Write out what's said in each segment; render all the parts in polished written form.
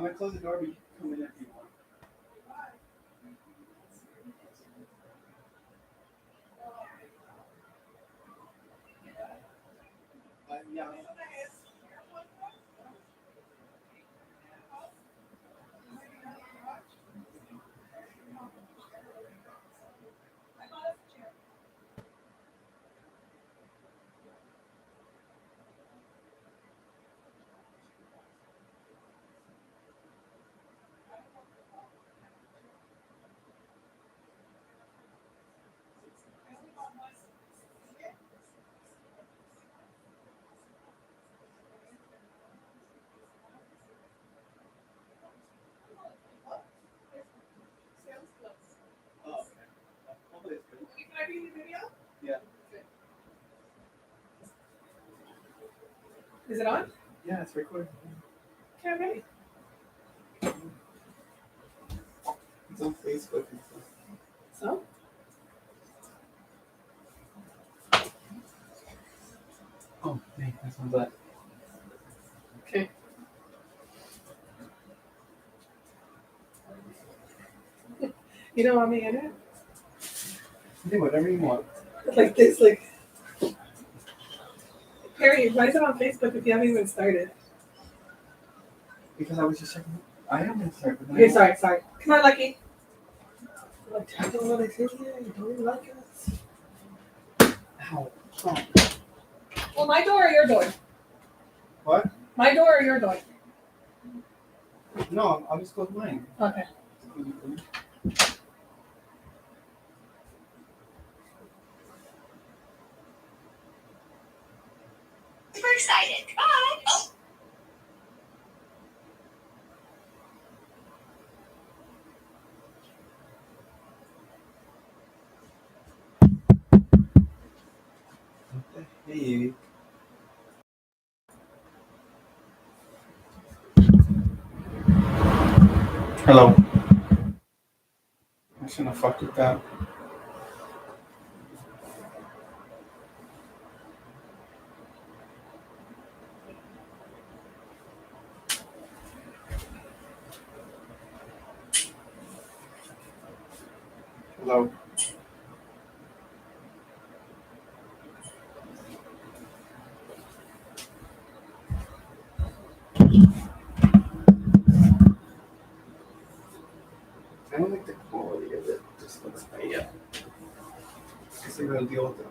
I'm gonna close the door, but you can come in if you want. Yeah. Oh, okay. Hopefully it's good. Can I be in the video? Yeah. Is it on? Yeah, it's recording. Okay, I'm ready. It's on Facebook and stuff. So? Oh, hey, that's my butt. Okay. You don't want me in it? Do whatever you want. Like this, like. Harry, why is it on Facebook if you haven't even started? Because I was just checking. I am gonna start. Okay, sorry. Come on, Lucky. Like, I don't want to sit here. You don't like us. Ow. Oh. Well, my door or your door? What? My door or your door? No, I'll just close mine. Okay. Super excited. Bye. Oh. Hey. Hello. I shouldn't have fucked with that. Hello. I don't like the quality of it. It just looks bad. Yeah. I guess I gotta deal with it.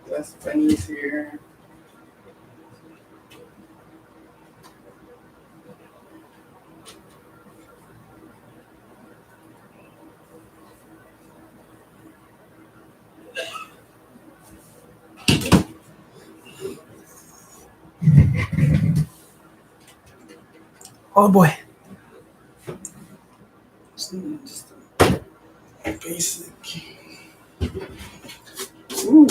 That's Benny's here. Oh boy. Just a basic. Ooh.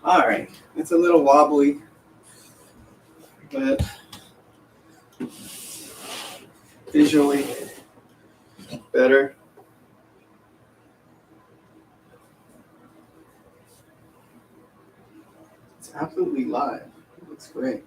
All right, it's a little wobbly, but visually better. It's absolutely live. It looks great.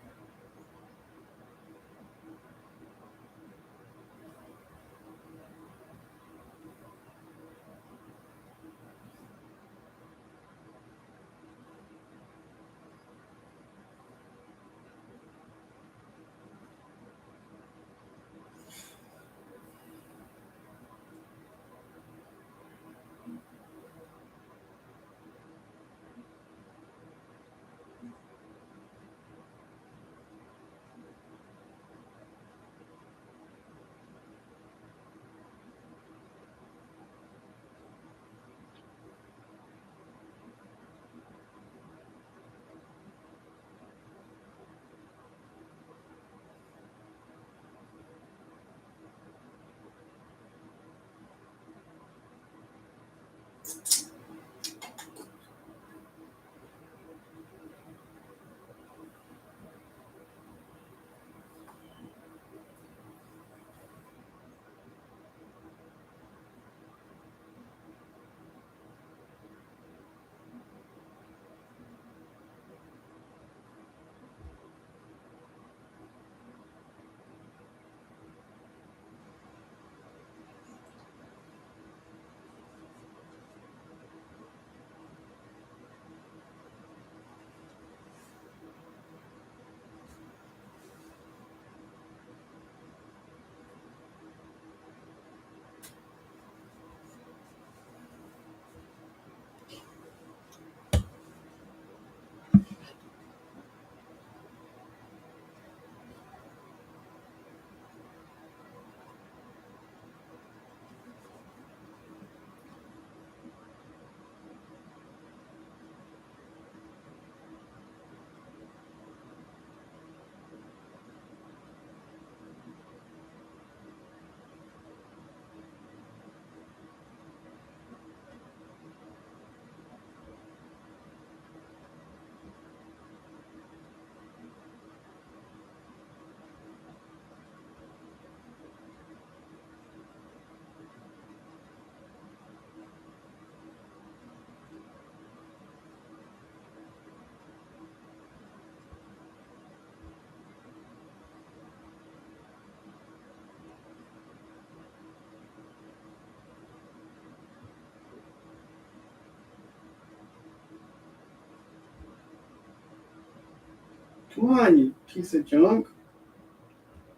Come on, you piece of junk.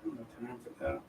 No time for that.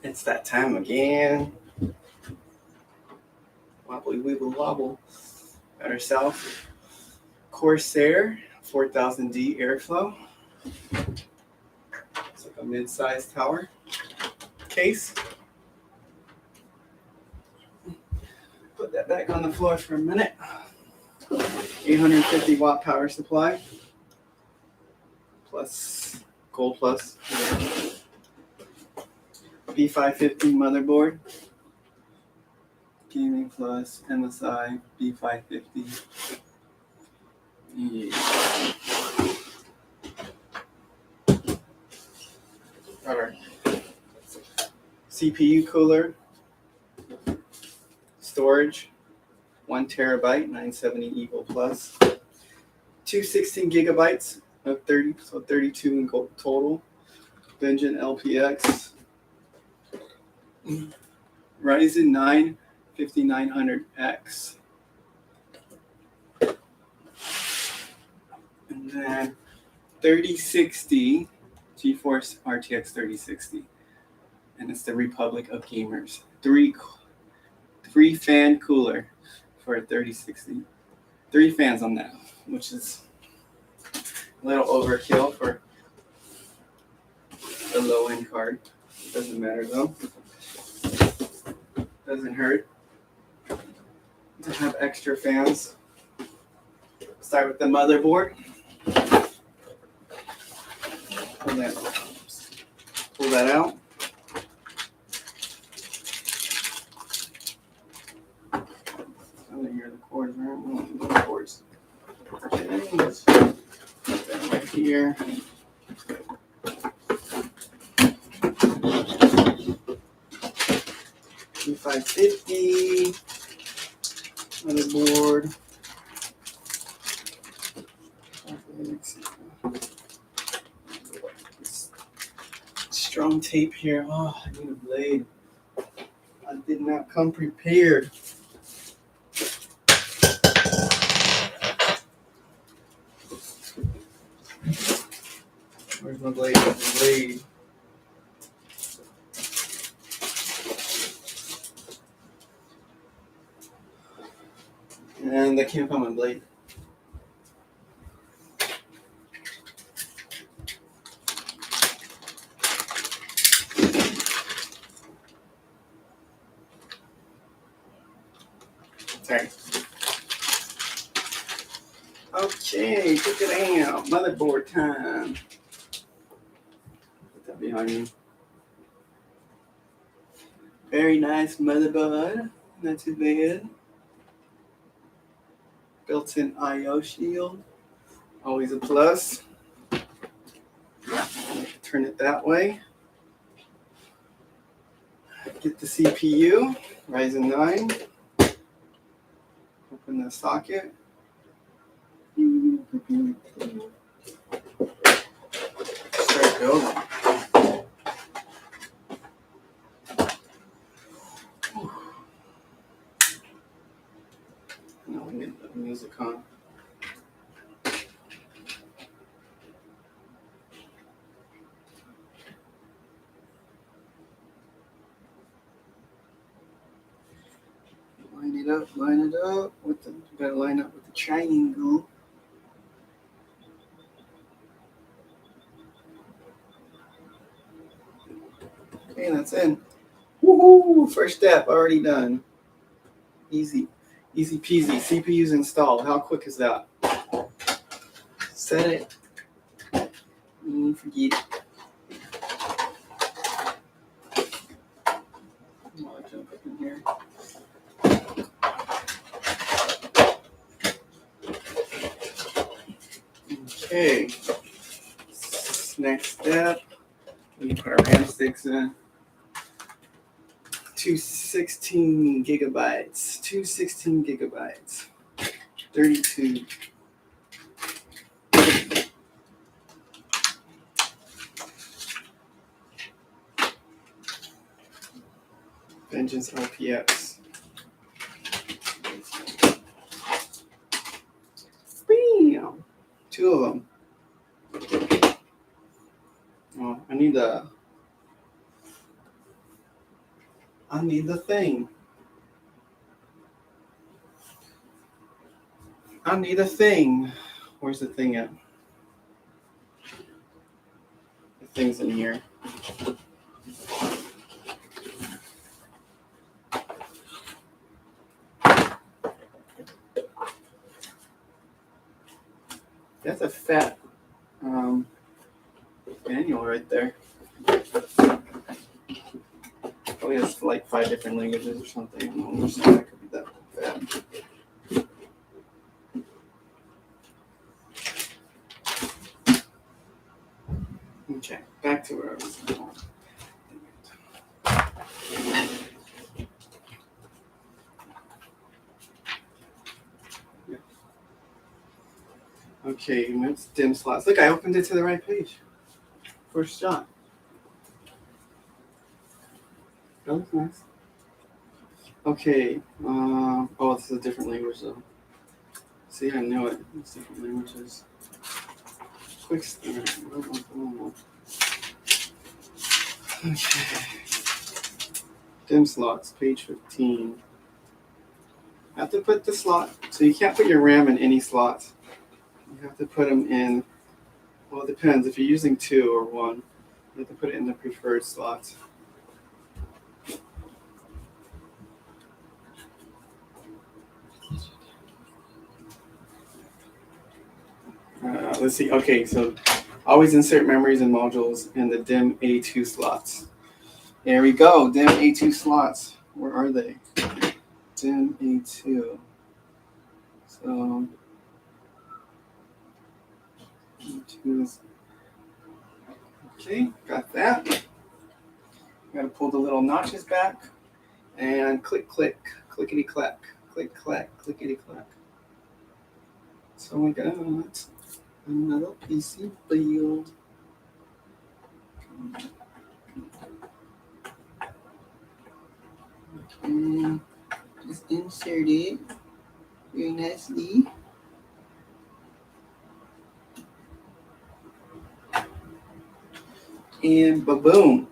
It's that time again. Wobbly wiggle wobble. Got ourselves Corsair 4000D airflow. It's like a mid-sized tower case. Put that back on the floor for a minute. 850 watt power supply. Plus Gold Plus. B550 motherboard. Gaming Plus MSI B550. Yeah. All right. CPU cooler. Storage. 1 terabyte, 970 Evo Plus. 216 gigabytes of 30, so 32 in total. Vengeance LPX. Ryzen 9 5900X. And then 3060 GeForce RTX 3060. And it's the Republic of Gamers. Three fan cooler for a 3060. 3 fans on that, which is a little overkill for a low-end card. Doesn't matter though. Doesn't hurt to have extra fans. Start with the motherboard. Pull that out. I don't hear the cords, right? The cords. Okay, let's put that right here. P550 motherboard. Strong tape here. Oh, I need a blade. I did not come prepared. Where's my blade? Blade. And I can't find my blade. Sorry. Okay, check it out. Motherboard time. Put that behind me. Very nice motherboard. Not too bad. Built-in I/O shield. Always a plus. Turn it that way. Get the CPU. Ryzen 9. Open the socket. Start building. Now we need the music on. Line it up with the, you gotta line up with the triangle. Okay, that's in. Woohoo! First step already done. Easy peasy. CPU's installed. How quick is that? Set it. Forget it. I'll jump up in here. Okay. Next step. We put our RAM sticks in. 216 gigabytes. 216 gigabytes. 32. Vengeance LPX. Bam! 2 of them. Oh, I need the thing. I need a thing. Where's the thing at? The thing's in here. That's a fat manual right there. Probably has like 5 different languages or something. I don't know which that could be that fat. Okay, back to where I was going. Okay, let's dim slots. Look, I opened it to the right page. First shot. That looks nice. Okay. Oh, this is a different language though. See, I knew it. It's different languages. Quick start. Okay. Dim slots, page 15. I have to put the slot. So you can't put your RAM in any slots. You have to put them in. Well, it depends. If you're using 2 or 1, you have to put it in the preferred slots. Let's see. Okay, so always insert memories and modules in the DIMM A2 slots. There we go. DIMM A2 slots. Where are they? DIMM A2. So A2 is okay. Got that. Got to pull the little notches back and click, clickety clack, click clack, clickety clack. So we got another PC build. And just insert it very nicely. And ba-boom.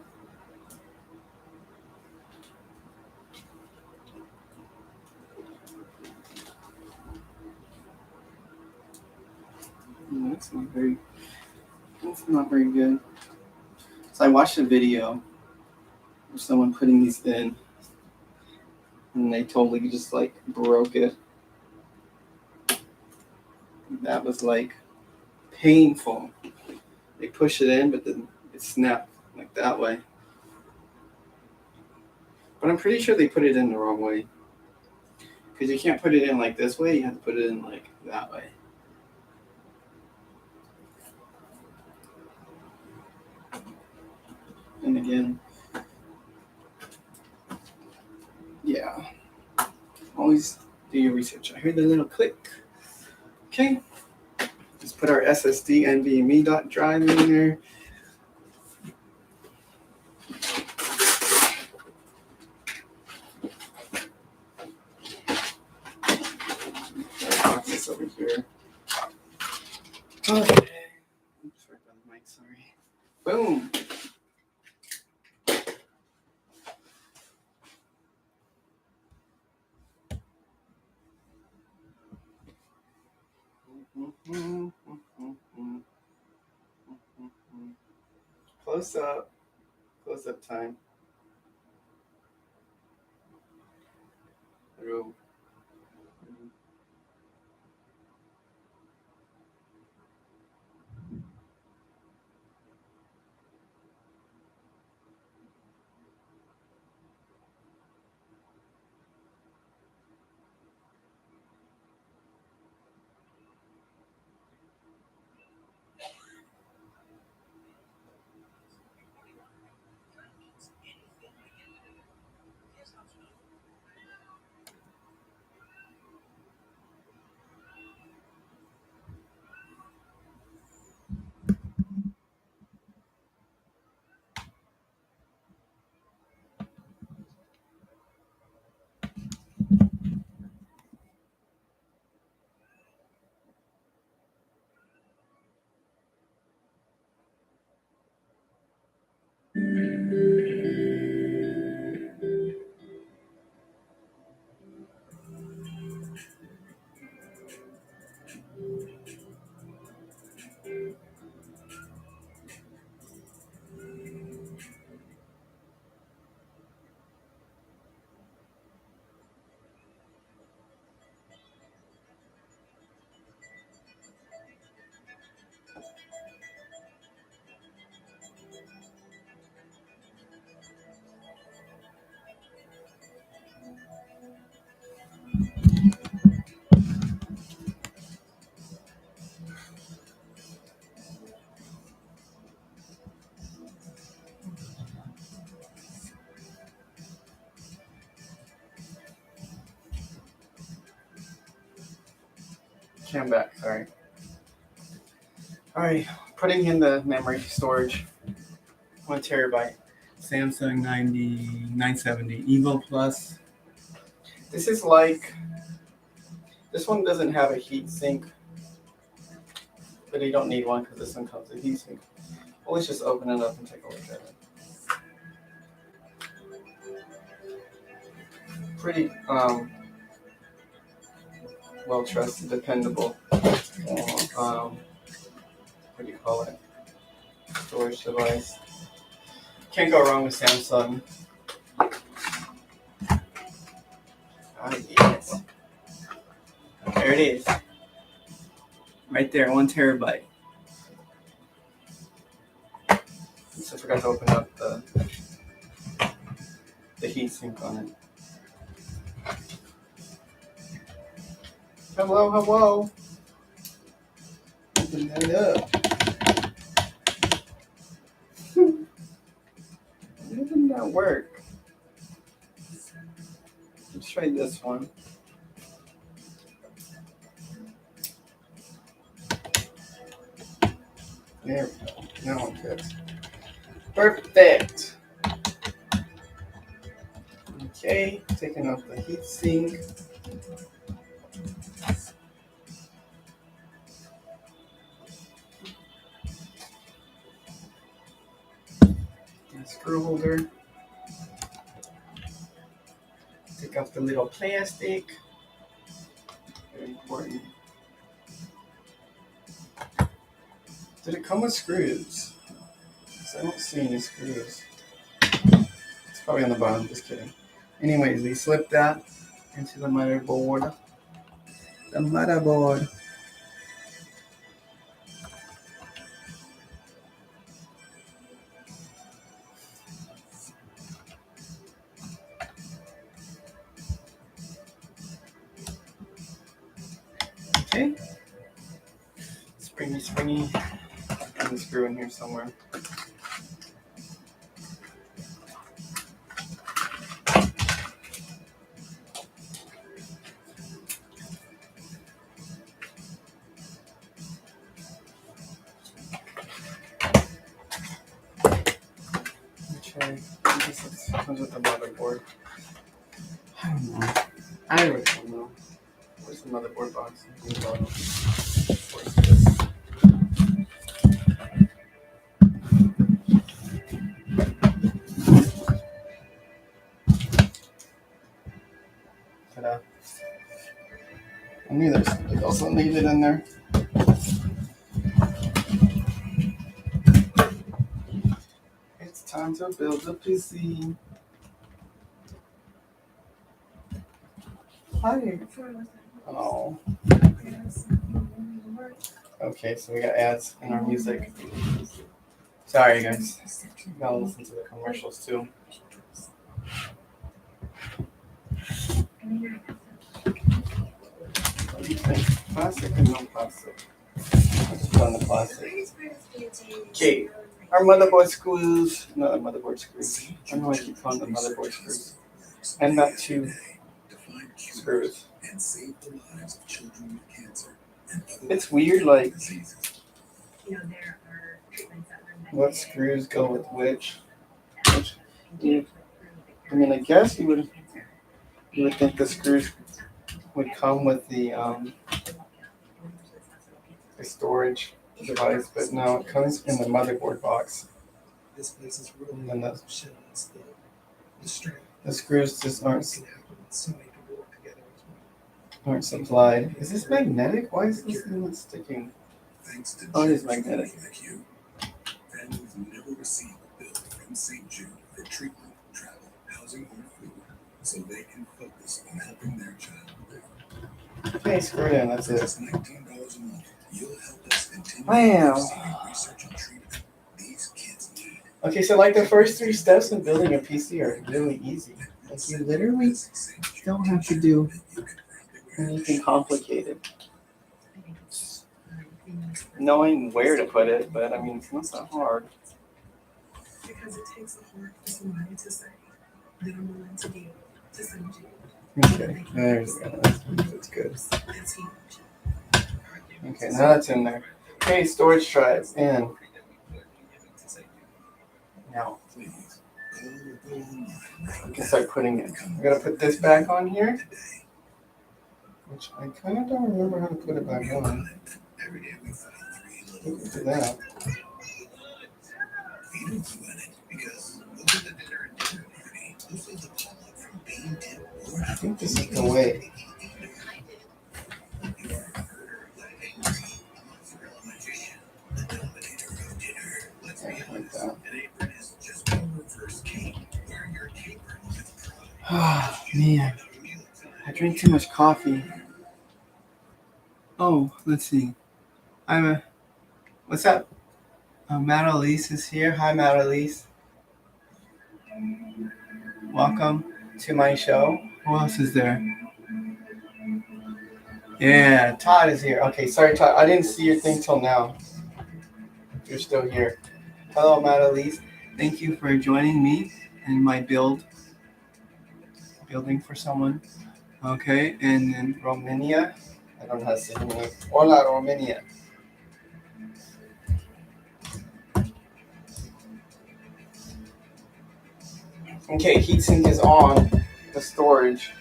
That's not very good. So I watched a video of someone putting these in, and they totally just like broke it. That was like painful. They push it in, but then it snapped like that way. But I'm pretty sure they put it in the wrong way. Because you can't put it in like this way, you have to put it in like that way. And again, yeah, always do your research. I heard the little click. Okay, just put our SSD NVMe drive in there. Box this over here. Okay. Oops, right on the mic, sorry. Boom. Close up time. Hello. Cam back, sorry. Alright, putting in the memory storage. 1 terabyte. Samsung 970 Evo Plus. This is like, this one doesn't have a heat sink, but you don't need one because this one comes with a heat sink. Well, let's just open it up and take a look at it. Pretty well trusted, dependable. What do you call it? Storage device. Can't go wrong with Samsung. Yes. There it is. Right there, 1 terabyte. So I forgot to open up the heatsink on it. Hello. Open that up. It did not work. Let's try this one. There we go. Now I'm good. Perfect. Okay, taking off the heatsink. Screw holder. Take off the little plastic. Very important. Did it come with screws? I don't see any screws. It's probably on the bottom, just kidding. Anyways, we slip that into the motherboard. The motherboard. Okay. Springy. And the screw in here somewhere. Okay. This comes with the motherboard. I really don't know. Where's the motherboard box? Where's this? Ta-da. I knew there's something else I needed in there. It's time to build a PC. Hi. Oh. Okay, so we got ads in our music. Sorry, guys. You gotta listen to the commercials too. What do you think? Plastic or no plastic? Let's put on the plastic. Okay, our motherboard screws. No, the motherboard screws. I don't know why I keep calling them motherboard screws. And not two screws. It's weird, like, what screws go with which. I mean, I guess you would think the screws would come with the storage device, but no, it comes in the motherboard box. And then the screws just aren't supplied. Is this magnetic? Why is this thing not sticking? Oh, it is magnetic. Families never receive a bill from St. Jude for treatment, travel, housing, or food, so they can focus on helping their child live. Okay, screw it in, that's it. Just $19 a month, you'll help us continue Wow. receiving research and treatment these kids need. Okay, so like the first 3 steps in building a PC are really easy. Like you literally don't have to do anything complicated. Knowing where to put it, but I mean, it's not that hard. Because it takes a heart for somebody to say, that I'm willing to give to send you. Okay, there's that. That's good. That's huge. Okay, now that's in there. Okay, storage drive in. Now Please call or go online right we can start putting it. I'm gonna put this back on here, which I kind of don't remember how to put it back on. Every day we find 3 We little can do that. We don't do it because over the dinner party, who fills a call up from being tip or I think this is the way. you are a murderer of the angry, mozzarella magician, the dominator of dinner. Let's be Like honest, that. an apron is just a reverse cake, where you're capered with pride. Oh man, I drink too much coffee. Oh, let's see. What's up? Matt Elise is here. Hi, Matt Elise. Welcome to my show. Who else is there? Yeah, Todd is here. Okay, sorry, Todd. I didn't see your thing till now. You're still here. Hello, Matt Elise. Thank you for joining me in my building for someone. Okay, and then Romania. I don't know how to say your name. Hola, Romania. Okay, heatsink is on the storage.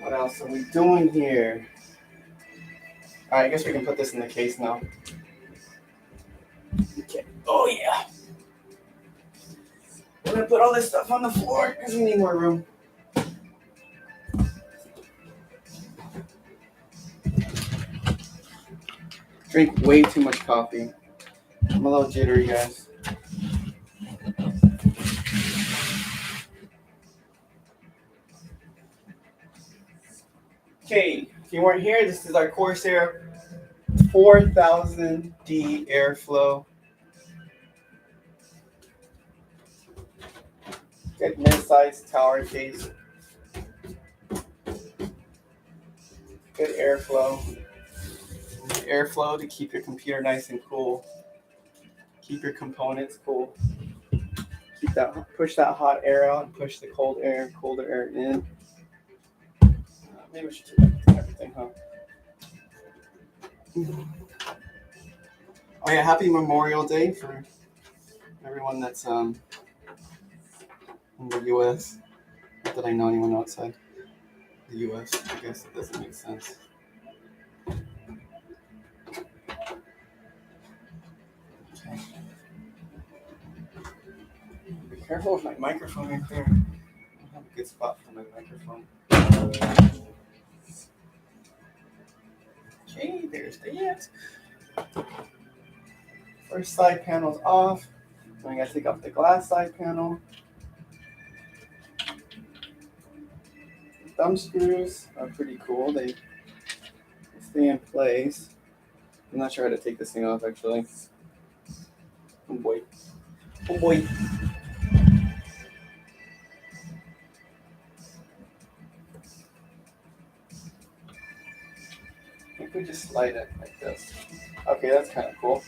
What else are we doing here? Alright, I guess we can put this in the case now. Okay. Oh yeah. We're gonna put all this stuff on the floor because we need more room. Drink way too much coffee. I'm a little jittery, guys. Okay, if you weren't here, this is our Corsair 4000D airflow. Good mid-sized tower case. Good airflow. Airflow to keep your computer nice and cool. Keep your components cool. Push that hot air out and push the colder air in. Maybe we should do everything, huh? Oh yeah, happy Memorial Day for everyone that's in the U.S. Not that I know anyone outside the U.S. I guess it doesn't make sense. Okay. Be careful with my microphone right there. I don't have a good spot for my microphone. Okay, there's it. First side panel's off. Then I gotta take off the glass side panel. The thumb screws are pretty cool. They stay in place. I'm not sure how to take this thing off actually. Oh boy. Oh boy. I think we just slide it like this. Okay, that's kind of cool.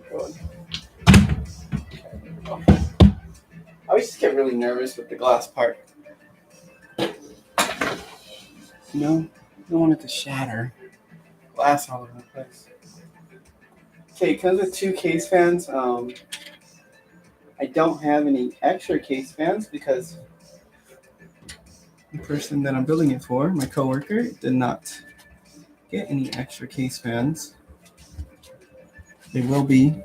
Good. I always just get really nervous with the glass part. You know, I don't want it to shatter. Glass all over the place. Okay, it comes with 2 case fans. I don't have any extra case fans because the person that I'm building it for, my coworker, did not get any extra case fans. They will be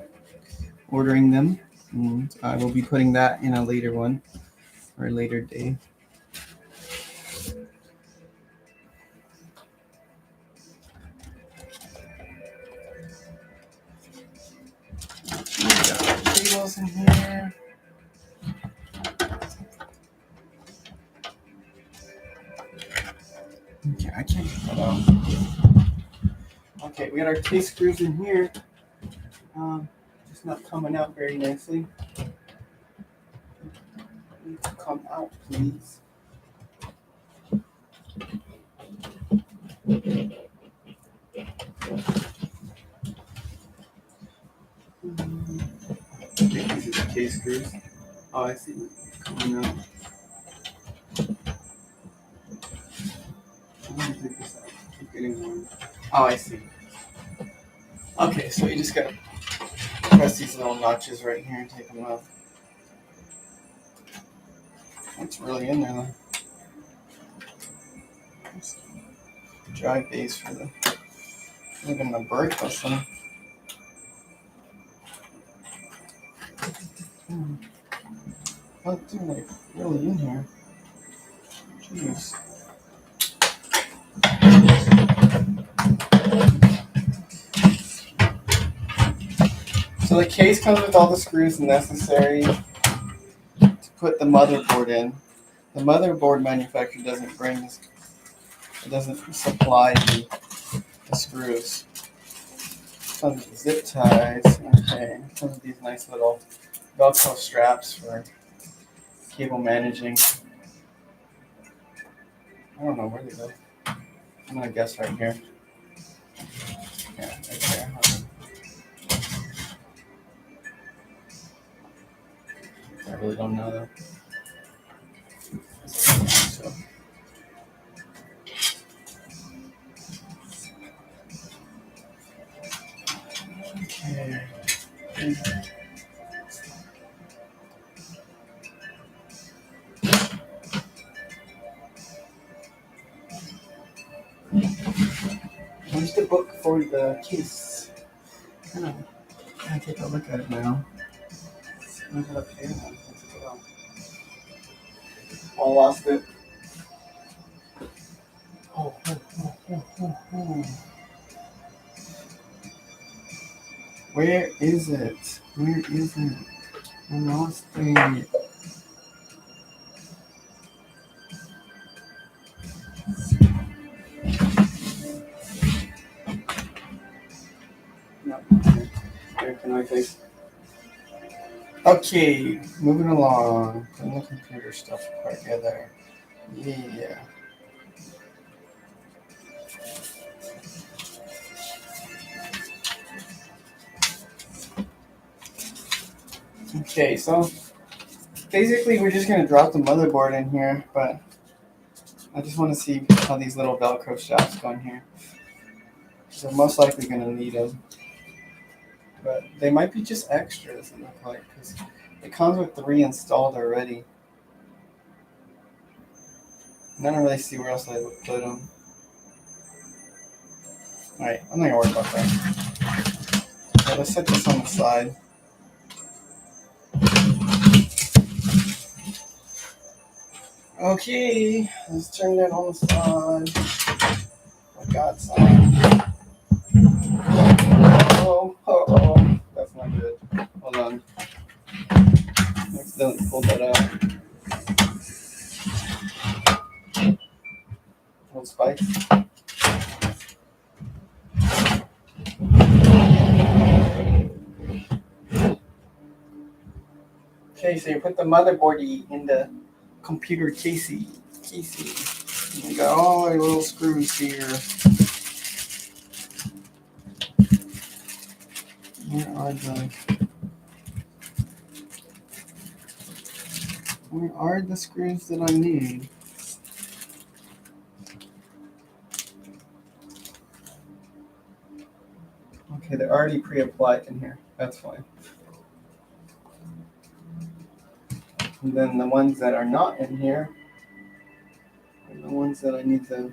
ordering them, and I will be putting that in a later one or a later day. Cables in here. Okay, I can't get that out. Okay, we got our case screws in here. Just not coming out very nicely. Need to come out, please. These are case screws. Oh, I see. Coming out. I'm gonna take this out. Keep getting warm. Oh, I see. Okay, so you just gotta press these little notches right here and take them out. What's really in there though? Dry base for the even the break or something. What's like really in here? Jeez. So the case comes with all the screws necessary to put the motherboard in. The motherboard manufacturer doesn't bring this. It doesn't supply the screws. Comes with zip ties. Okay. Comes with these nice little Velcro straps for cable managing. I don't know where they go. I'm gonna guess right here. Yeah, right there. I really don't know though. So. Okay. Where's the book for the case? Oh, I take a look at it now. Look it up here. Oh, lost it. Oh. Where is it? Where is it? I lost it. No. Where can I take? Okay, moving along. Putting the computer stuff together. Yeah. Okay, so basically we're just going to drop the motherboard in here, but I just want to see how these little Velcro straps go in here. So I'm most likely going to need them. But they might be just extras, it looks like, because it comes with 3 installed already. And I don't really see where else I would put them. Alright, I'm not going to worry about that. Okay, let's set this on the side. Okay, let's turn that on the side. I got some. Oh, that's not good. Hold on. I accidentally pulled that out. Hold spikes. Okay, so you put the motherboard in the computer casey. You got all your little screws here. Where are the screws that I need? Okay, they're already pre-applied in here. That's fine. And then the ones that are not in here are the ones that I need to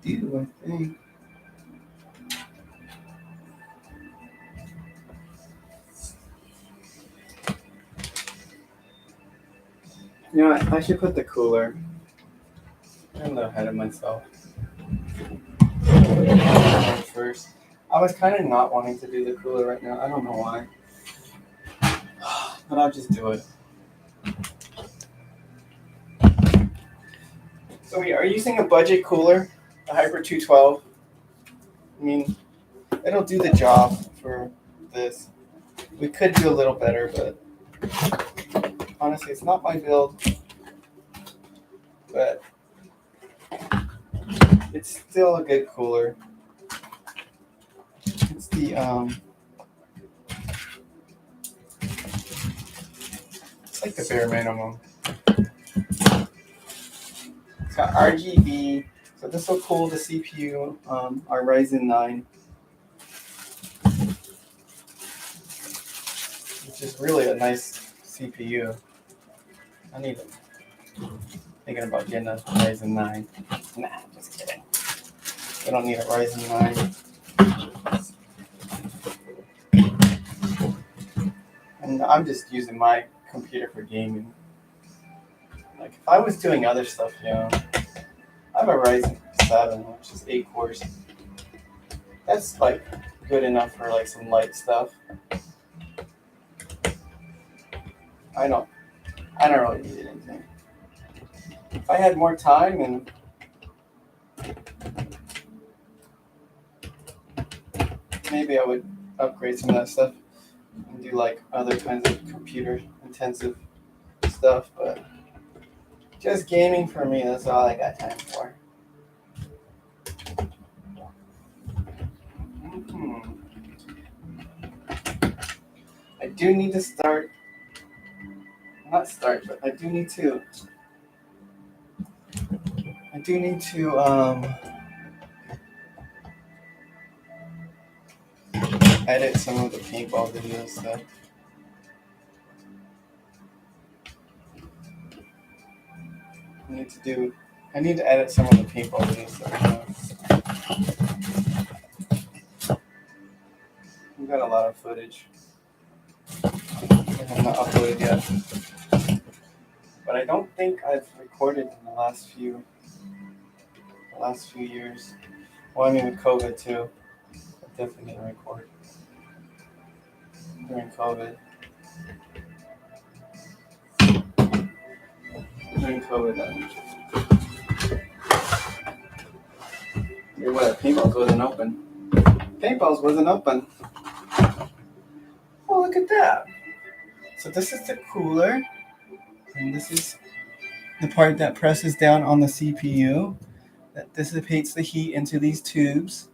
do, I think. You know what? I should put the cooler. I'm a little ahead of myself. First. I was kind of not wanting to do the cooler right now. I don't know why. But I'll just do it. So we are using a budget cooler, a Hyper 212. I mean, it'll do the job for this. We could do a little better, but honestly, it's not my build. But it's still a good cooler. It's the It's like the bare minimum. It's got RGB, so this will cool the CPU, our Ryzen 9, which is really a nice CPU. I need it. Thinking about getting a Ryzen 9. Nah, just kidding. We don't need a Ryzen 9. And I'm just using my computer for gaming. Like, if I was doing other stuff, I have a Ryzen 7, which is 8 cores. That's, like, good enough for, like, some light stuff. I don't really need anything. If I had more time and maybe I would upgrade some of that stuff and do like other kinds of computer intensive stuff, but just gaming for me, that's all I got time for. I do need to but I do need to edit some of the paintball videos stuff. I need to edit some of the paintball videos that we've got a lot of footage I have not uploaded yet. But I don't think I've recorded in the last few years. Well, I mean with COVID too. I definitely didn't record during COVID. Paintballs wasn't open. Oh, look at that. So this is the cooler. And this is the part that presses down on the CPU that dissipates the heat into these tubes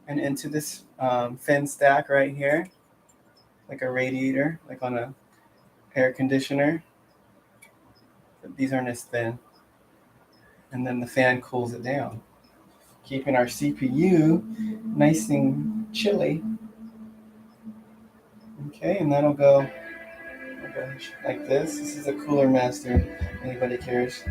and into this fan stack right here, like a radiator, like on a air conditioner. But these aren't as thin. And then the fan cools it down, keeping our CPU nice and chilly. Okay, and that'll go like this. This is a Cooler Master. Anybody cares?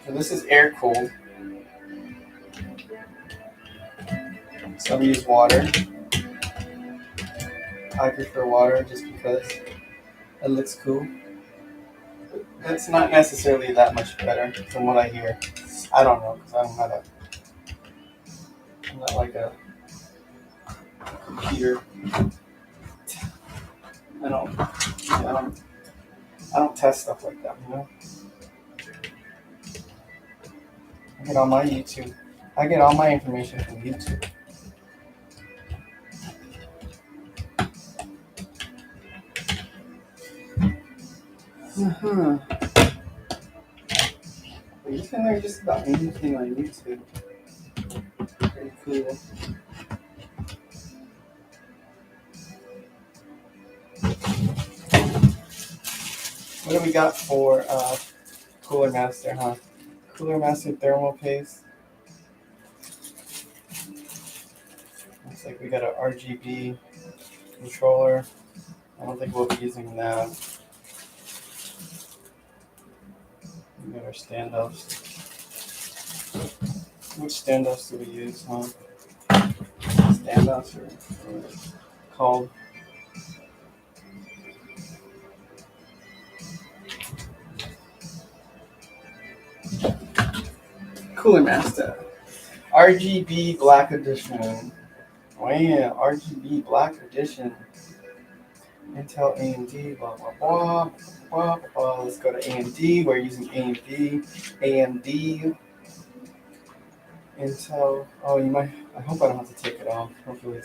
So this is air cooled. Some use water. I prefer water just because it looks cool. It's not necessarily that much better from what I hear. I don't know because I'm not like a computer. I don't test stuff like that, I get all my information from YouTube. You can learn just about anything on YouTube. Very cool. What do we got for Cooler Master, Cooler Master thermal paste. Looks like we got an RGB controller. I don't think we'll be using that. We got our standoffs. Which standoffs do we use, Standoffs are called. Cooler Master. RGB Black Edition. Oh yeah, RGB Black Edition. Intel AMD, blah, blah, blah, blah, blah, blah. Let's go to AMD. We're using AMD. Intel. Oh, I hope I don't have to take it off. Hopefully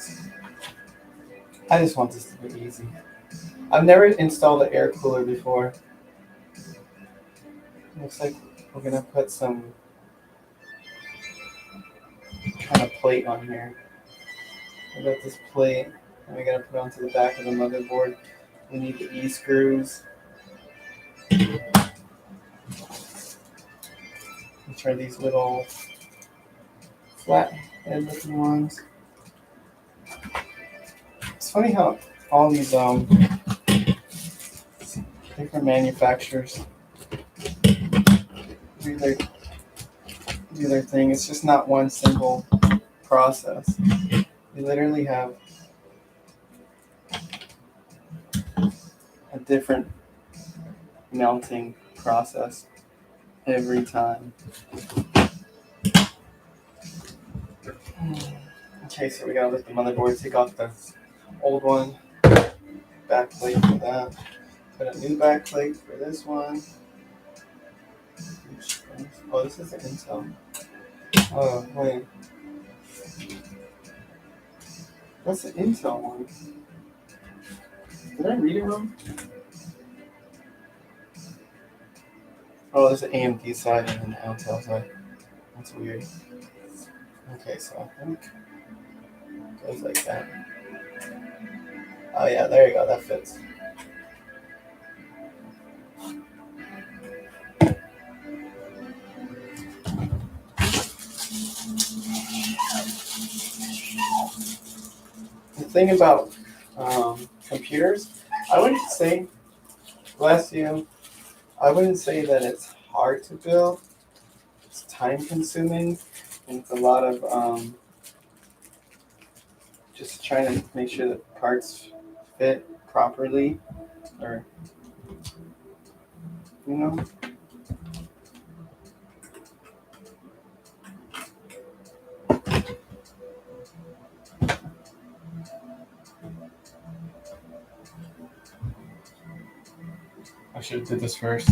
I just want this to be easy. I've never installed an air cooler before. Looks like we're going to put some kind of plate on here. I got this plate. And we gotta put it onto the back of the motherboard. We need the E screws, which are these little flat head looking ones. It's funny how all these different manufacturers do their thing. It's just not one single process. They literally have a different melting process every time. Okay, so we gotta lift the motherboard, take off the old one, back plate for that, put a new back plate for this one. Oh, this is the Intel. Oh, wait. That's the Intel one. Did I read it wrong? Oh, there's an AMD side and an Intel side. That's weird. Okay, so I think it goes like that. Oh yeah, there you go, that fits. The thing about computers, I wouldn't say, bless you, I wouldn't say that it's hard to build. It's time consuming, and it's a lot of just trying to make sure that parts fit properly, or you know. I should have did this first.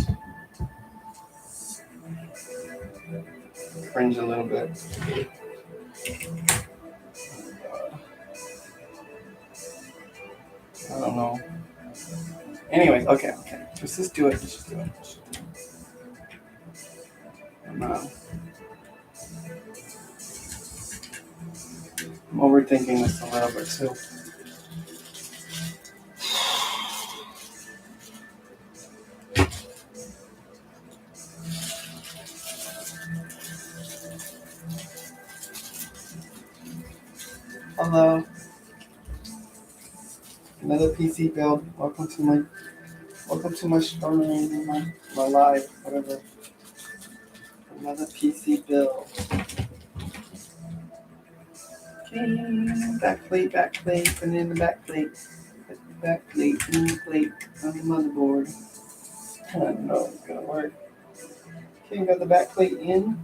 Cringe a little bit. I don't know. Anyways, okay. Let's just do it. I'm overthinking this a little bit too. Hello. Another PC build. Welcome to my stream, my live, whatever. Another PC build. Okay, back plate, put it in the back plate. Put the back plate in the plate on the motherboard. I don't know if it's gonna work. Okay, we got the back plate in.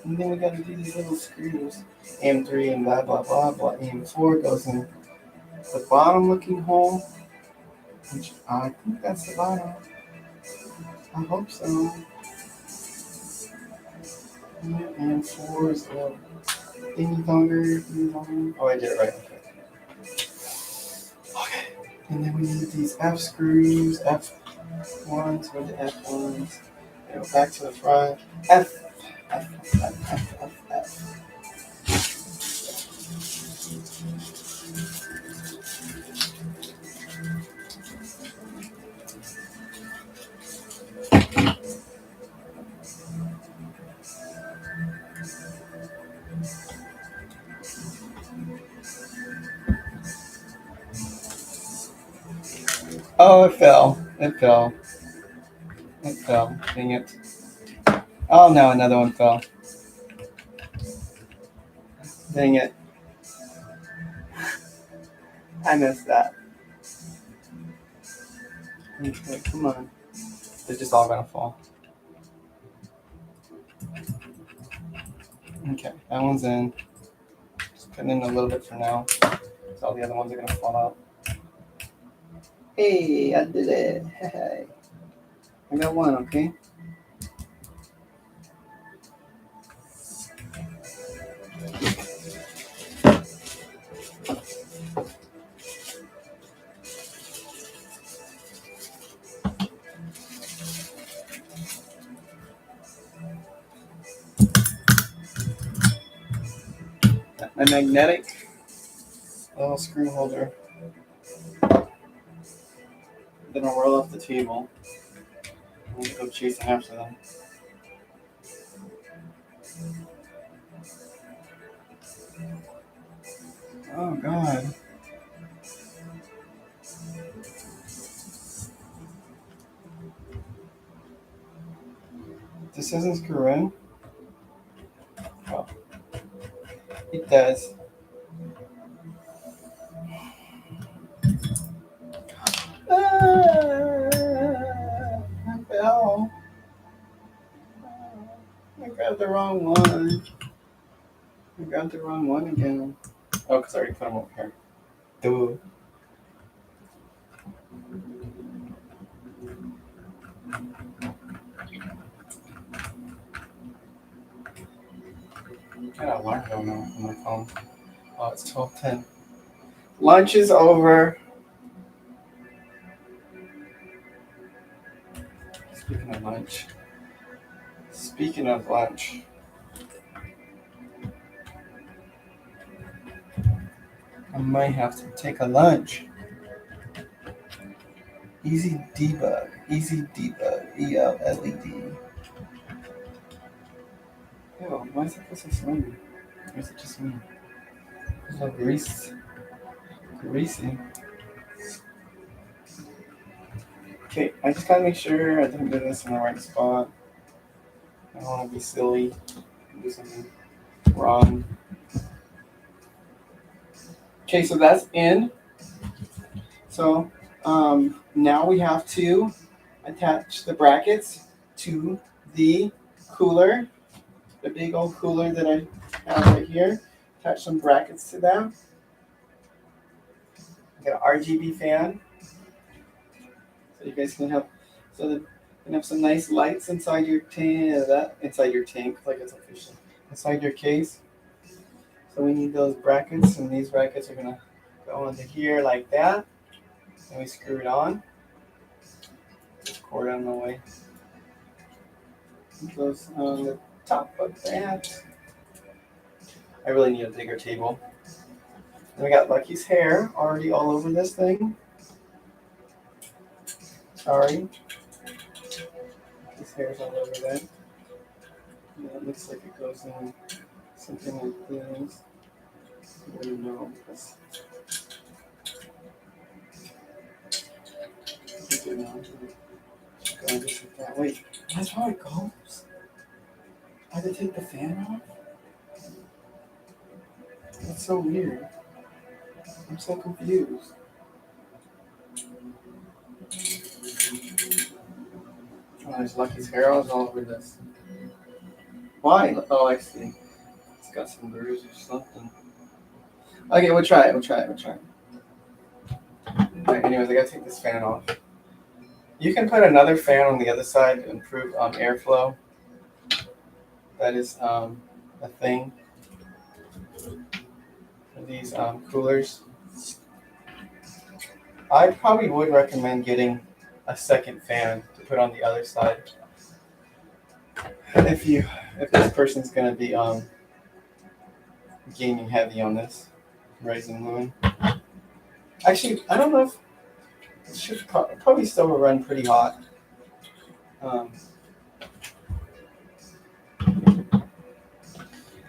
And then we gotta do these little screws. AM3 and blah blah blah blah. AM4 goes in the bottom looking hole. Which I think that's the bottom. I hope so. And 4 is the thingy donger. Oh, I did it right. Okay. And then we need these F screws, F1s, where the F1s. Go back to the front. F. Oh, it fell. Dang it. Oh, no, another one fell. Dang it. I missed that. Okay, come on. They're just all gonna fall. Okay, that one's in. Just putting in a little bit for now. So all the other ones are gonna fall out. Hey, I did it. Hey. I got one, okay? Got my magnetic little screw holder. Then I'll roll off the table. And go chasing after them. Oh God. This doesn't screw in? Oh. It does. I fell. I grabbed the wrong one. I grabbed the wrong one again. Oh, because I already put them over here. Dude. I got an alarm going on my phone. Oh, it's 12:10. Lunch is over. Speaking of lunch. I might have to take a lunch. Easy debug. ELLED. Yo, why is it so slimy? Or is it just me? It's so greasy. Okay, I just gotta make sure I didn't do this in the right spot. I don't want to be silly and do something wrong. Okay, so that's in. So now we have to attach the brackets to the cooler, the big old cooler that I have right here. Attach some brackets to them. Get an RGB fan, so you guys can have some nice lights inside your tank, like it's official, inside your case. So we need those brackets, and these brackets are gonna go into here like that, and we screw it on. This cord on the way. It goes on the top of that. I really need a bigger table. And we got Lucky's hair already all over this thing. Sorry. His hair's all over that. Yeah, it looks like it goes in something like this. I don't know because going just like that. Wait, that's how it goes? I had to take the fan off? That's so weird. I'm so confused. Oh, there's Lucky's hair all over this. Why? Oh, I see. It's got some bruise or something. Okay, we'll try it. Alright, anyways, I gotta take this fan off. You can put another fan on the other side to improve airflow. That is a thing for these coolers. I probably would recommend getting a second fan to put on the other side. If this person's gonna be gaming heavy on this Ryzen Moon. Actually, I don't know if it should probably still run pretty hot.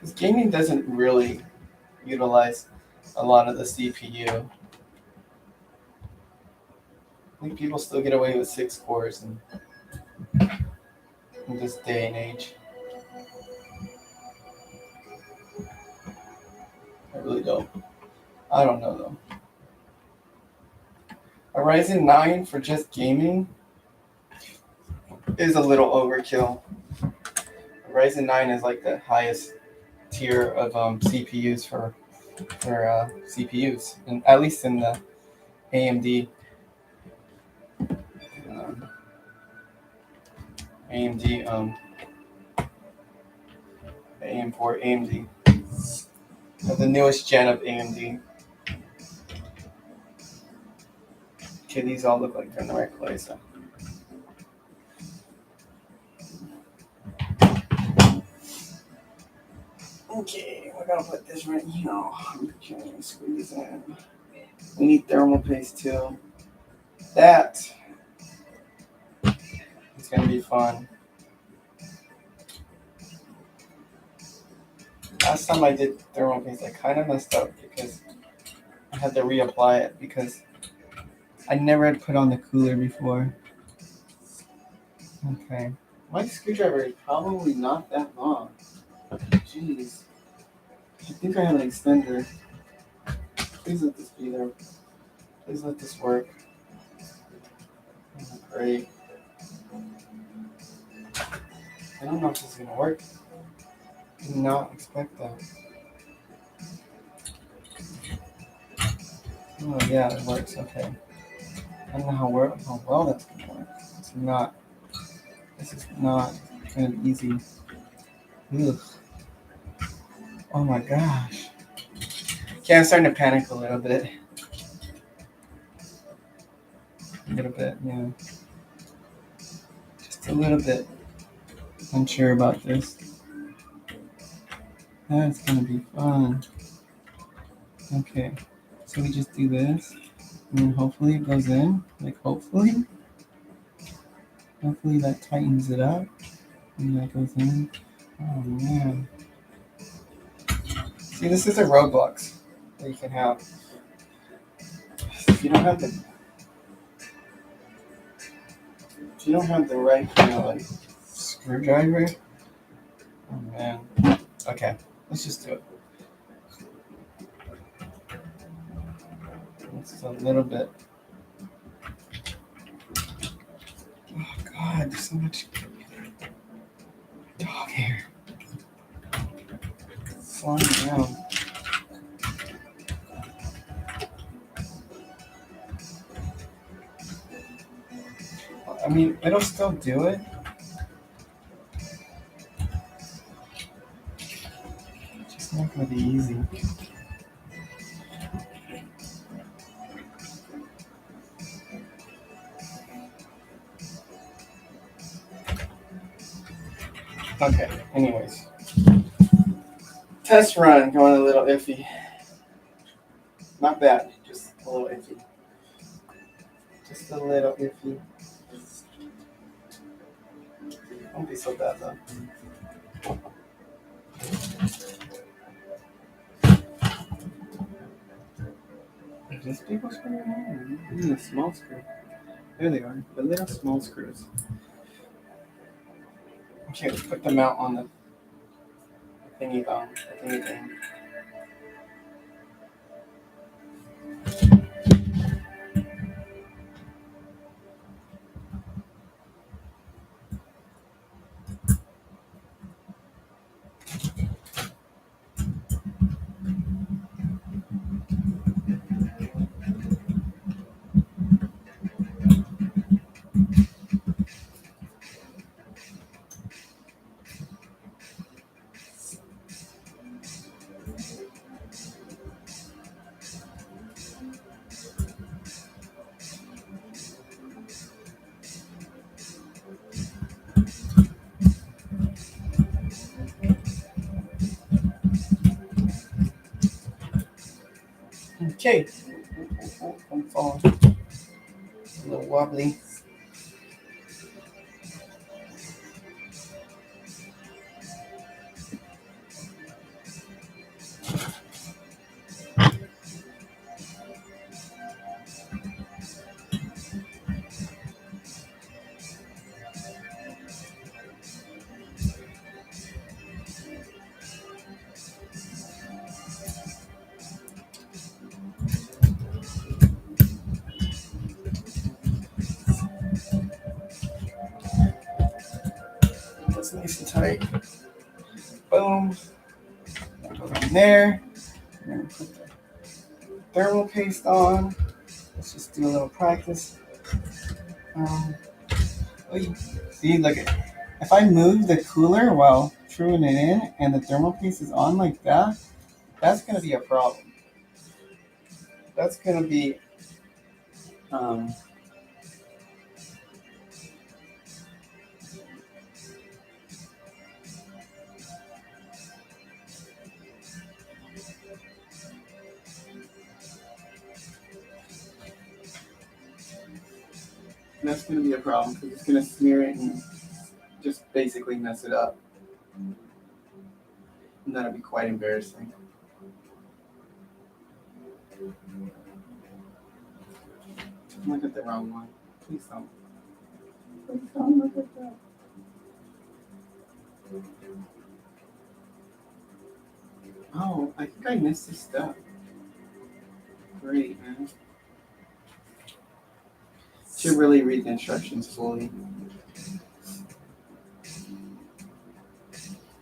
Because gaming doesn't really utilize a lot of the CPU. I think people still get away with 6 cores in this day and age. I really don't. I don't know though. A Ryzen 9 for just gaming is a little overkill. A Ryzen 9 is like the highest tier of CPUs for CPUs, and at least in the AMD AM4 AMD, the newest gen of AMD. Okay, these all look like they're in the right place. So. Okay, we're gonna put this right here. Okay, squeeze in. We need thermal paste too. That is gonna be fun. Last time I did thermal paste, I kind of messed up because I had to reapply it because I never had put on the cooler before. Okay. My screwdriver is probably not that long. Jeez. I think I have an extender. Please let this be there. Please let this work. Oh, great. I don't know if this is gonna work. Did not expect that. Oh yeah, it works. Okay. I don't know how well that's gonna work. It's not. This is not gonna be easy. Ugh. Oh my gosh. Okay, I'm starting to panic a little bit. A little bit, yeah. Just a little bit unsure about this. That's gonna be fun. Okay, so we just do this, and then hopefully it goes in. Like hopefully that tightens it up, and that goes in. Oh man. See, this is a Roblox that you can have. If you don't have the right kind of like screwdriver. Oh man. Okay, let's just do it. It's a little bit. Oh god, there's so much dog hair flying around. I mean, it'll still do it. It's just not gonna be easy. Okay, anyways. Test run going a little iffy. Not bad, just a little iffy. Just a little iffy. Won't be so bad though. Are these people screwing around? I need a small screw. There they are, the little small screws. Okay, let's put them out on the thingy bone. Thingy thing. Okay. I'm falling. A little wobbly. That's nice and tight. Boom. Put it in there. And then put the thermal paste on. Let's just do a little practice. See, look, if I move the cooler while truing it in and the thermal paste is on like that, that's going to be a problem. That's going to be And that's going to be a problem because it's going to smear it and just basically mess it up. And that'll be quite embarrassing. Look at the wrong one. Please don't. Please don't look at that. Oh, I think I missed this stuff. Great, man. Should really read the instructions fully.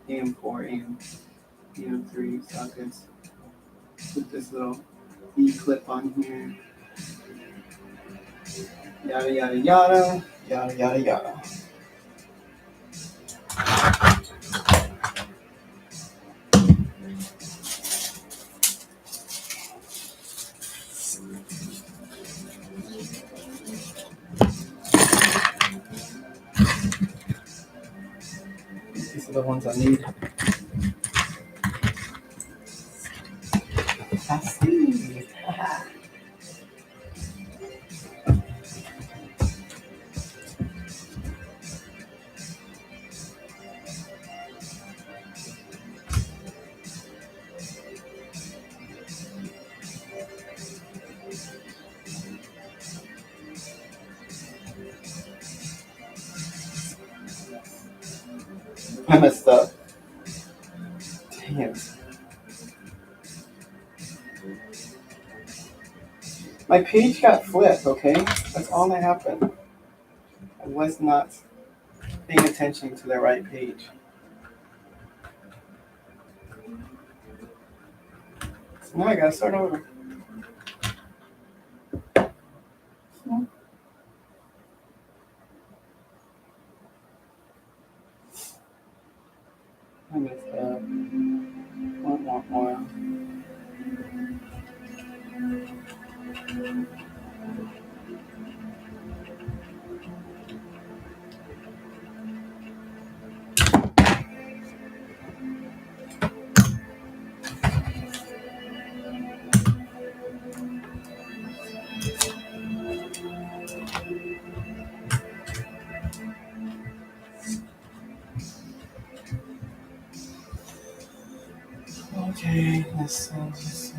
AM4, AM3 sockets. Put this little E clip on here. Yada yada yada. Yada yada yada. These are the ones I need. I see. I messed up. Damn. My page got flipped, okay? That's all that happened. I was not paying attention to the right page. So now I gotta start over. I messed up. More. Okay, let's see.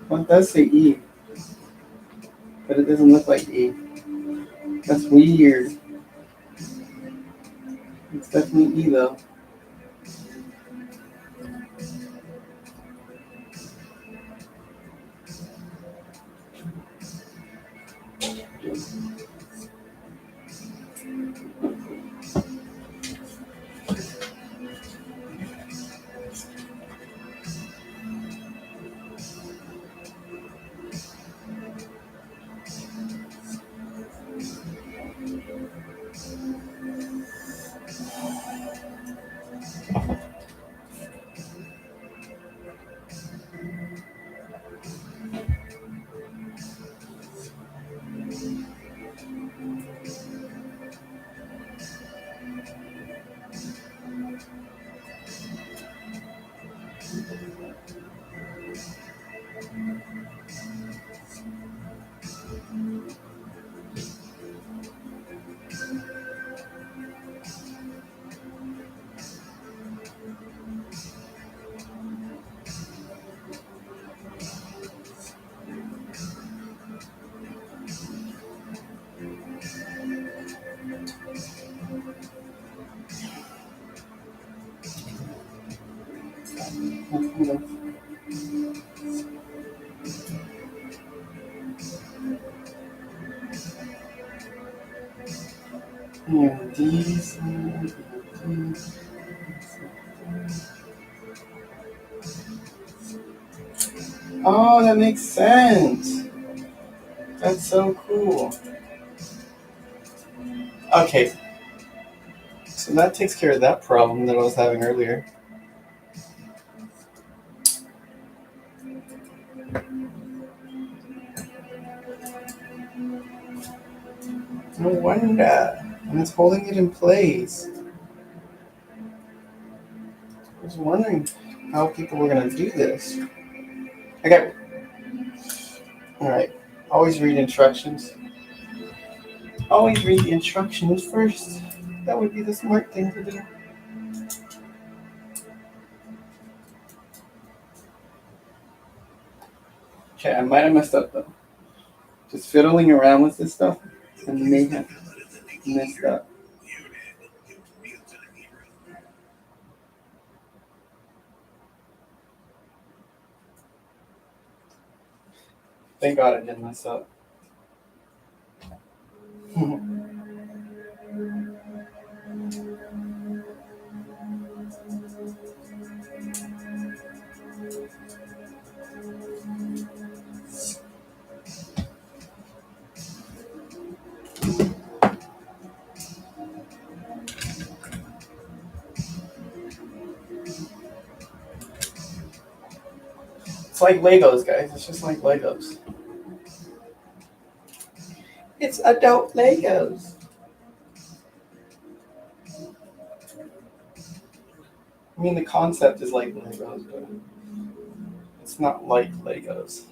Well, it does say E, but it doesn't look like E. That's weird. It's definitely E though. And these. Oh, that makes sense. That's so cool. Okay, so that takes care of that problem that I was having earlier. No wonder. And it's holding it in place. I was wondering how people were going to do this. Okay. Alright. Always read instructions. Always read the instructions first. That would be the smart thing to do. Okay, I might have messed up though. Just fiddling around with this stuff and may have messed up. Thank God I didn't mess up. It's like Legos, guys. It's just like Legos. It's adult Legos. I mean, the concept is like Legos, but it's not like Legos.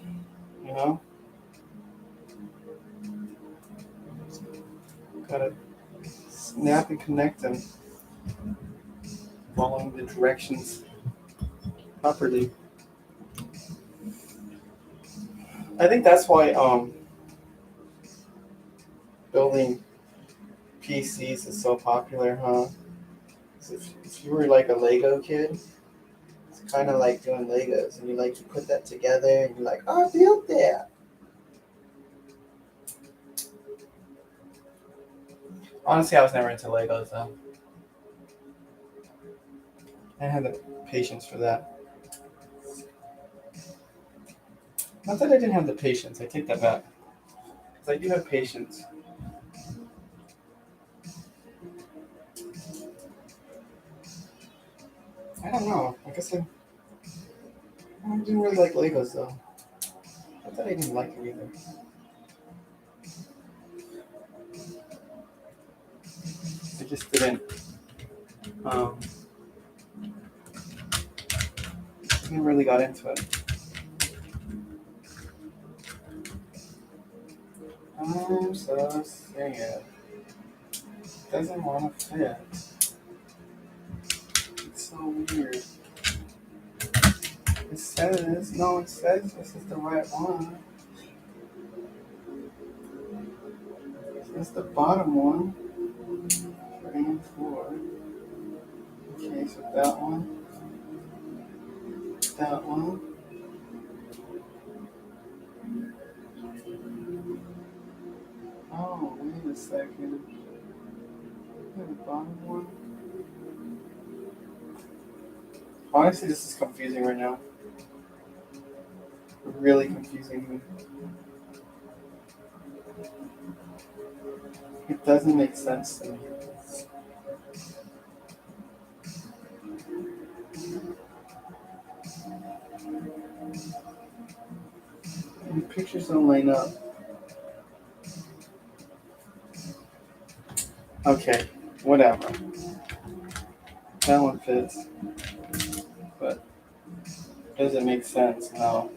You know? Gotta snap and connect them, following the directions properly. I think that's why building PCs is so popular, huh? If you were like a Lego kid, it's kind of like doing Legos, and you put that together, and you're like, oh, I built that. Honestly, I was never into Legos though. I didn't have the patience for that. Not that I didn't have the patience. I take that back, because I do have patience. I don't know. I guess I didn't really like Legos though. Not that I didn't like it either. I just didn't really got into it. I'm so sad. It doesn't want to fit. It's so weird. It says this is the right one. That's the bottom one. 3 and 4. Okay, so that one. That one. Oh, wait a second. The bottom one. Honestly, this is confusing right now. Really confusing me. It doesn't make sense to me. The pictures don't line up. Okay, whatever. That one fits. But does it make sense? No.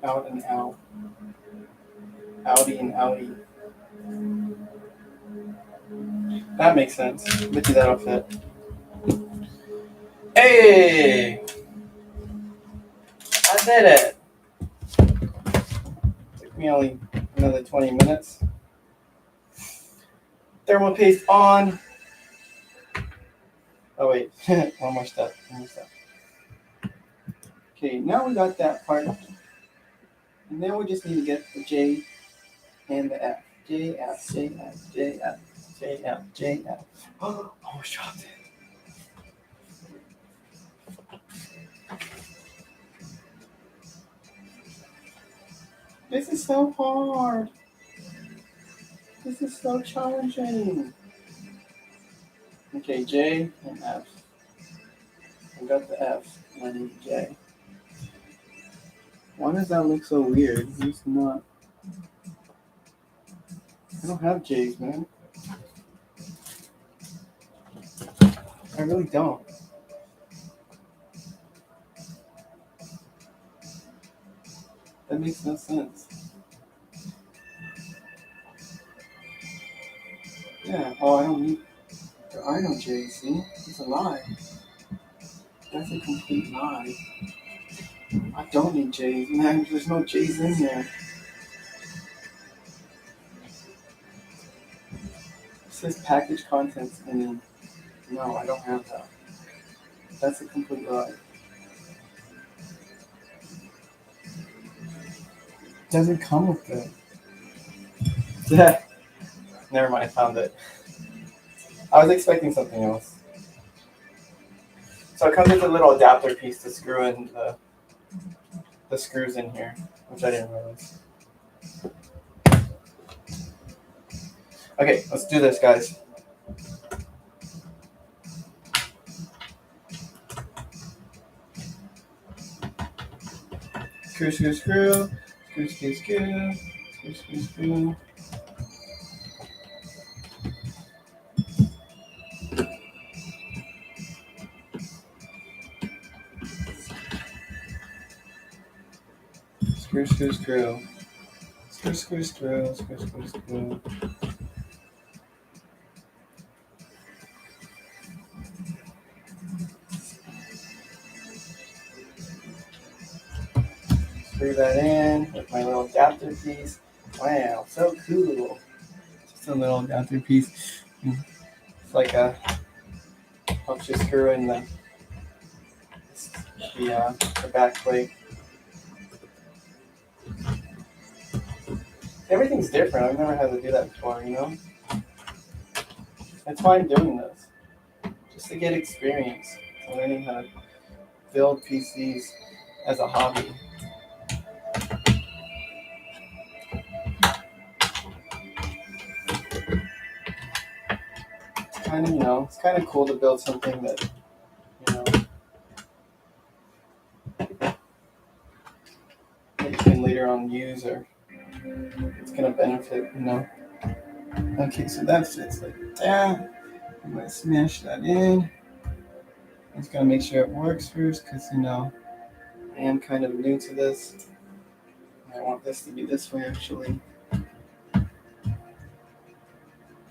Out and out. Outie and outie. That makes sense. Bet you that'll fit. Hey! I did it! Took me only another 20 minutes. Thermal paste on. Oh wait, one more step. Okay, now we got that part. And then we just need to get the J and the F. J, F, J, F, J, F. JF. Oh, almost dropped it. This is so hard. This is so challenging. Okay, J and F. I got the F and I need the J. Why does that look so weird? It's not. I don't have J's, man. I really don't. That makes no sense. Yeah, oh, I don't need. There are no J's, see? It's a lie. That's a complete lie. I don't need J's, man. There's no J's in there. It says package contents, and then, no, I don't have that. That's a complete lie. It doesn't come with it. Yeah. Never mind, I found it. I was expecting something else. So it comes with a little adapter piece to screw in the screws in here, which I didn't realize. Okay, let's do this, guys. Screw, screw, screw. Screw, screw, screw. Screw, screw, screw. Screw, screw, screw. Screw, screw, screw. Screw, screw, screw. Screw that in with my little adapter piece. Wow, so cool. Just a little adapter piece. It's like a helps you screw in the back plate. Everything's different. I've never had to do that before, you know? That's why I'm doing this. Just to get experience. Learning how to build PCs as a hobby. Kind of, you know, it's kind of cool to build something that, you know, that you can later on use or it's going to benefit, you know. Okay, so that fits like that. I'm going to smash that in. I'm just going to make sure it works first because, you know, I am kind of new to this. I want this to be this way, actually.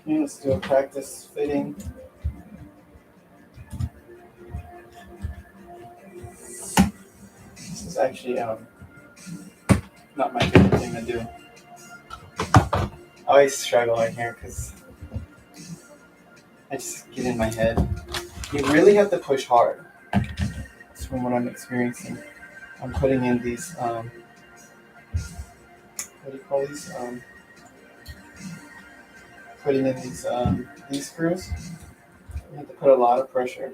Okay, let's do a practice fitting. This is actually not my favorite thing to do. I always struggle right here because I just get in my head. You really have to push hard. That's from what I'm experiencing. I'm putting in these, what do you call these? Putting in these screws. You have to put a lot of pressure.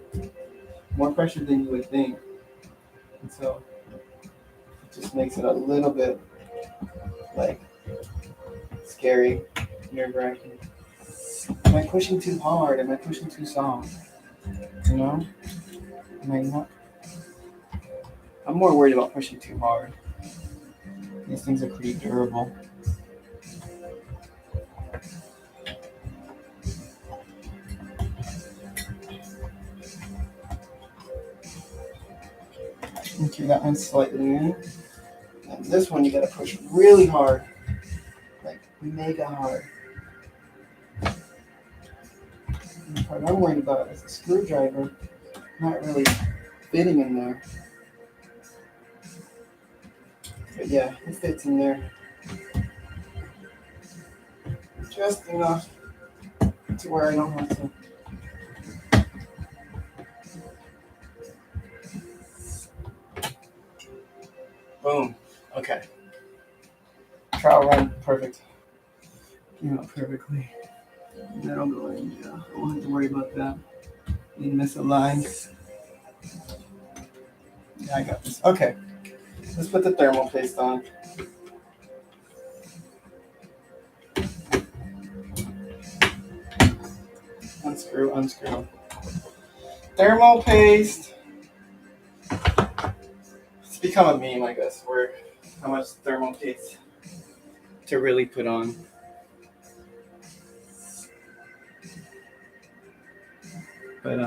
More pressure than you would think. And so it just makes it a little bit like scary, nerve-wracking. Am I pushing too hard? Am I pushing too soft? You know? Am I not? I'm more worried about pushing too hard. These things are pretty durable. Okay, that one's slightly in. And this one you gotta push really hard. Like mega hard. And the part I'm worried about is the screwdriver not really fitting in there. But yeah, it fits in there. Just enough to where I don't have to. Boom. Okay. Trial run. Perfect. Came out perfectly. That'll go in. Yeah, I won't have to worry about that. You miss a line. Yeah, I got this. Okay, let's put the thermal paste on. Unscrew, unscrew. Thermal paste. It's become a meme, I guess, where how much thermal paste to really put on. But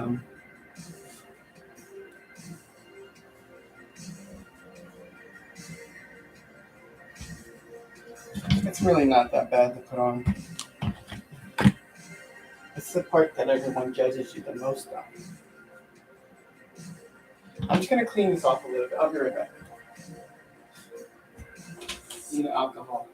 it's really not that bad to put on. It's the part that everyone judges you the most on. I'm just gonna clean this off a little bit. I'll be right back. Need alcohol.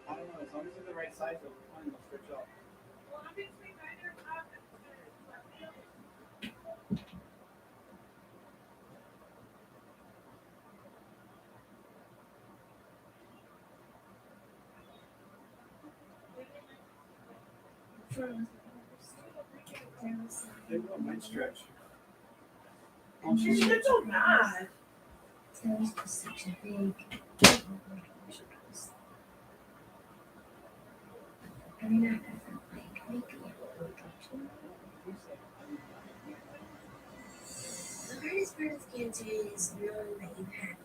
I don't know, as long as it's the right size, it'll switch off. Maybe it might stretch. You should so mad. Taylor's just such a big. I mean, I felt like maybe it would the hardest part of cancer is knowing that you have it.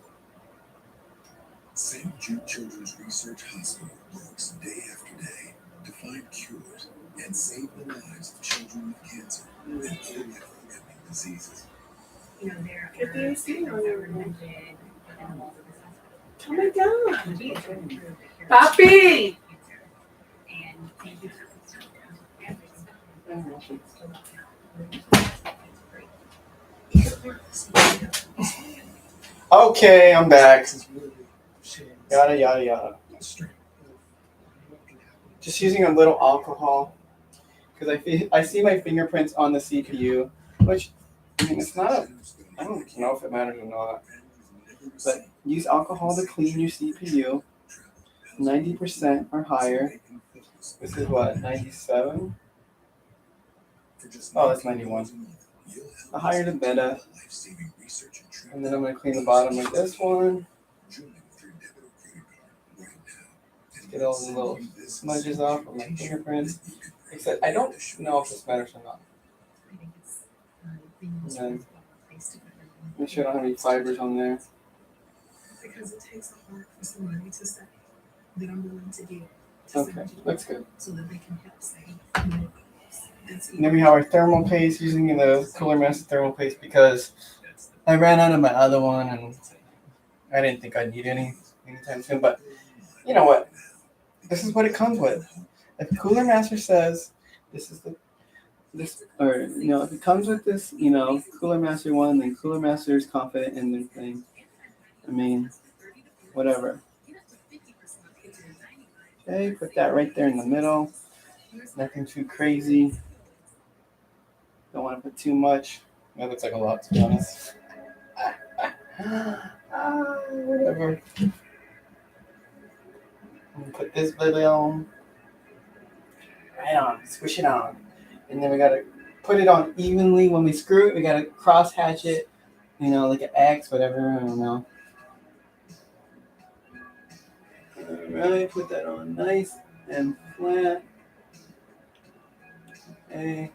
St. Jude Children's Research Hospital works day after day to find cures and save the lives of children with cancer and other life-threatening diseases. You know, there Get the are AC on your room. Oh my God. Papi! And thank you Okay, I'm back. Yada yada yada. Just using a little alcohol because I see my fingerprints on the CPU, which I mean it's not a. I don't know if it matters or not, but use alcohol to clean your CPU. 90% or higher. This is what, 97? Oh, that's 91. The higher the better. And then I'm going to clean the bottom with this one. Just get all the little smudges off of my fingerprints. Except I don't know if this matters or not. And then make sure I don't have any fibers on there. Because it takes a heart for somebody to say that I'm willing to give. Okay, looks good. So that they can help save more lives. And then we have our thermal paste, using the Cooler Master thermal paste because I ran out of my other one and I didn't think I'd need any anytime soon. But you know what? This is what it comes with. If Cooler Master says this is or if it comes with this, Cooler Master 1, then Cooler Master is confident in their thing. I mean, whatever. Okay, put that right there in the middle. Nothing too crazy. Don't want to put too much. That looks like a lot, to be honest. whatever. Put this baby on. Right on. Squish it on. And then we gotta put it on evenly. When we screw it, we gotta cross hatch it. You know, like an X, whatever. I don't know. Alright, put that on nice and flat. Okay.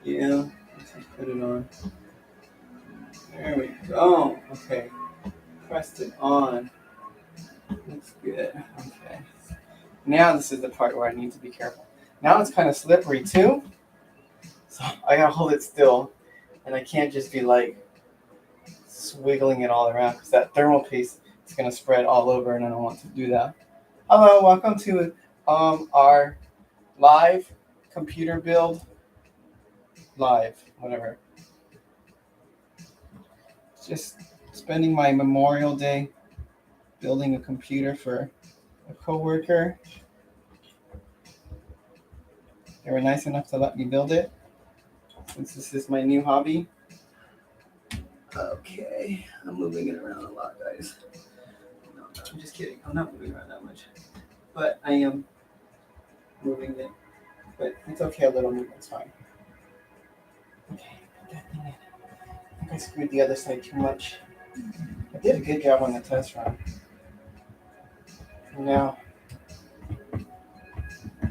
Yeah. Let's just put it on. There we go. Okay. Pressed it on. Looks good. Okay. Now this is the part where I need to be careful. Now it's kind of slippery too. So I gotta hold it still. And I can't just be like swiggling it all around because that thermal paste is gonna spread all over and I don't want to do that. Hello, welcome to our live computer build. Live, whatever. Just spending my Memorial Day building a computer for a coworker. They were nice enough to let me build it since this is my new hobby. Okay, I'm moving it around a lot, guys. No, I'm just kidding. I'm not moving around that much, but I am moving it. But it's okay, a little movement's fine. Okay, put that thing in. I think I screwed the other side too much. I did a good job on the test run. Now,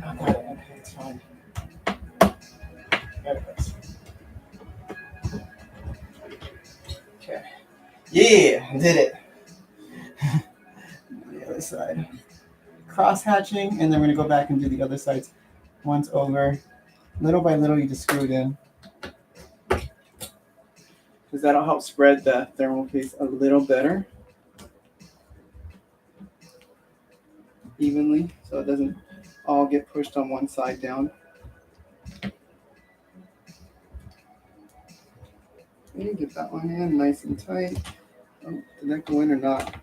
I got it. Okay, it's fine. There it goes. Okay. Yeah, I did it. The other side. Cross hatching, and then we're gonna go back and do the other sides once over. Little by little, you just screw it in. Because that'll help spread the thermal paste a little better. Evenly, so it doesn't all get pushed on one side down. Okay, get that one in nice and tight. Oh, did that go in or not?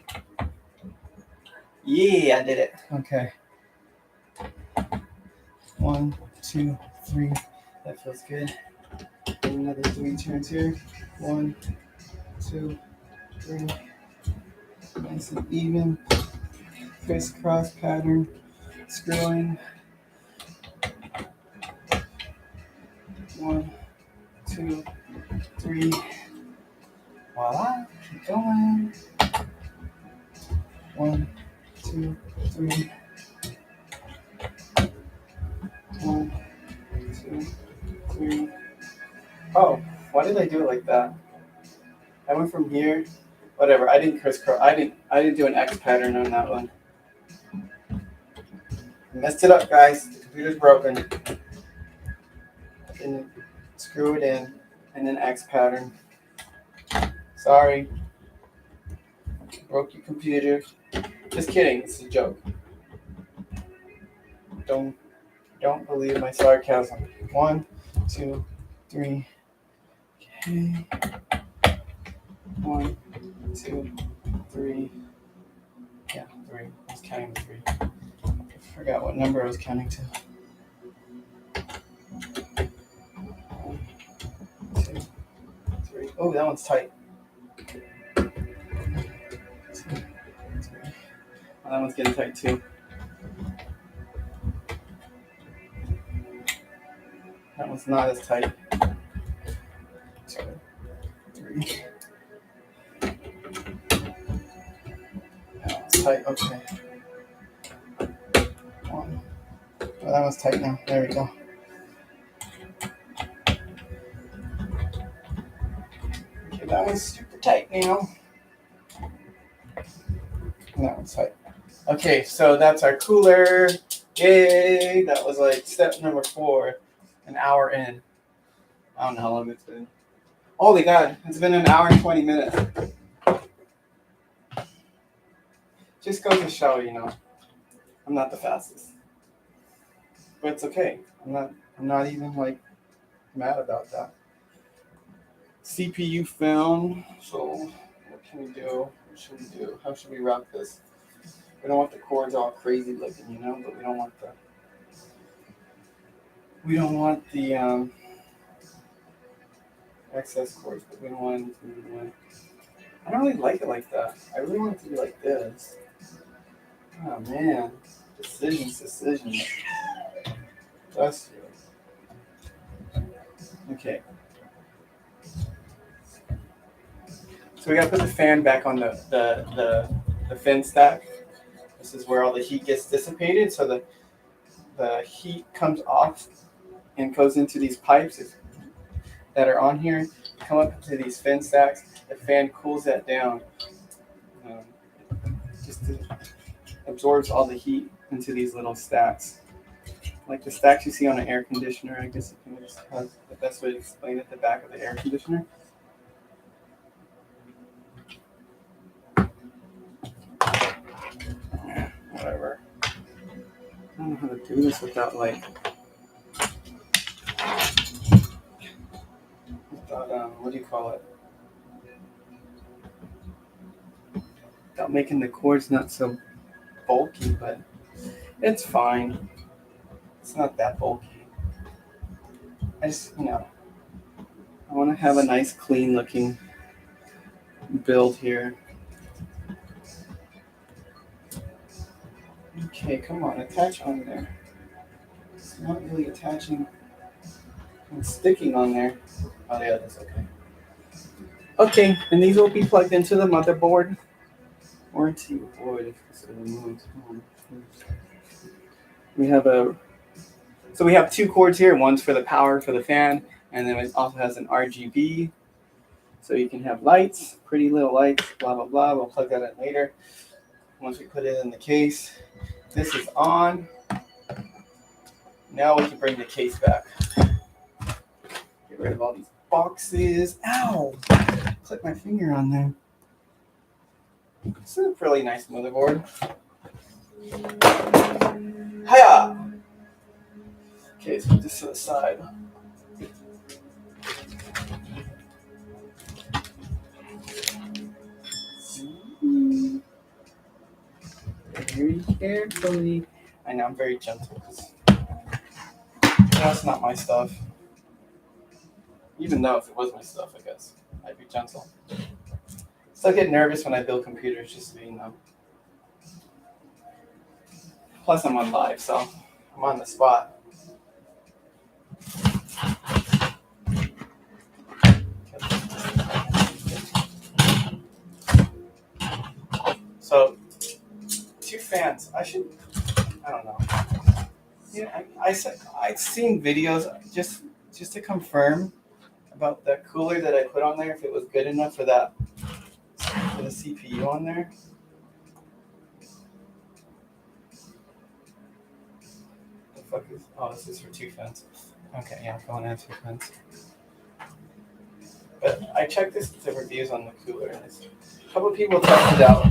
Yeah, I did it. Okay. 1, 2, 3. That feels good. And another 3 turns here. 1, 2, 3. Nice and even. Crisscross pattern. Screwing. 1, 2, 3. Voila. Keep going. 1, 2, 3. 1, 2, 3. Oh, why did I do it like that? I went from here. Whatever. I didn't crisscross. I didn't do an X pattern on that one. I messed it up, guys. The computer's broken. Didn't screw it in, and then X pattern. Sorry. Broke your computer. Just kidding. It's a joke. Don't believe my sarcasm. 1, 2, 3. Okay. 1, 2, 3. Yeah, 3. I was counting to 3. I forgot what number I was counting to. 1, 2, 3. Oh, that one's tight. 2, 3. Oh, that one's getting tight too. That one's not as tight. 2, 3. That one's tight. Okay. 1. Oh, that one's tight now. There we go. Okay, that one's super tight now. And that one's tight. Okay, so that's our cooler. Yay! That was like step number 4. An hour in. I don't know how long it's been. Holy God, it's been an hour and 20 minutes. Just goes to show, I'm not the fastest. But it's okay. I'm not even like mad about that. CPU found. So what can we do? What should we do? How should we route this? We don't want the cords all crazy looking, but we don't want the excess cords, but we don't want anything in the way. I don't really like it like that. I really want it to be like this. Oh man. Decisions. That's okay. So we gotta put the fan back on the fin stack. This is where all the heat gets dissipated, so the heat comes off and goes into these pipes that are on here, come up to these fin stacks. The fan cools that down, just absorbs all the heat into these little stacks. Like the stacks you see on an air conditioner, I guess you can just have the best way to explain it, the back of the air conditioner. Whatever. I don't know how to do this without what do you call it? Without making the cords not so bulky, but it's fine. It's not that bulky. I just, I want to have a nice, clean looking build here. Okay, come on, attach on there. It's not really attaching. It's sticking on there. Oh yeah, that's okay. Okay, and these will be plugged into the motherboard. Warranty board. We have two cords here. One's for the power for the fan, and then it also has an RGB. So you can have lights, pretty little lights, blah, blah, blah. We'll plug that in later. Once we put it in the case, this is on. Now we can bring the case back. Get rid of all these boxes. Ow! Click my finger on there. It's a really nice motherboard. Hiya! Okay, let's put this to the side. Very carefully. I know I'm very gentle because that's not my stuff. Even though if it was my stuff, I guess I'd be gentle. Still get nervous when I build computers, just so you know. Plus, I'm on live, so I'm on the spot. So, two fans. I don't know. Yeah, I'd seen videos just to confirm about the cooler that I put on there, if it was good enough for the CPU on there. The fuck is? Oh, this is for two fans. Okay, yeah, I'm going to have two fans. But I checked the reviews on the cooler, and a couple of people tested out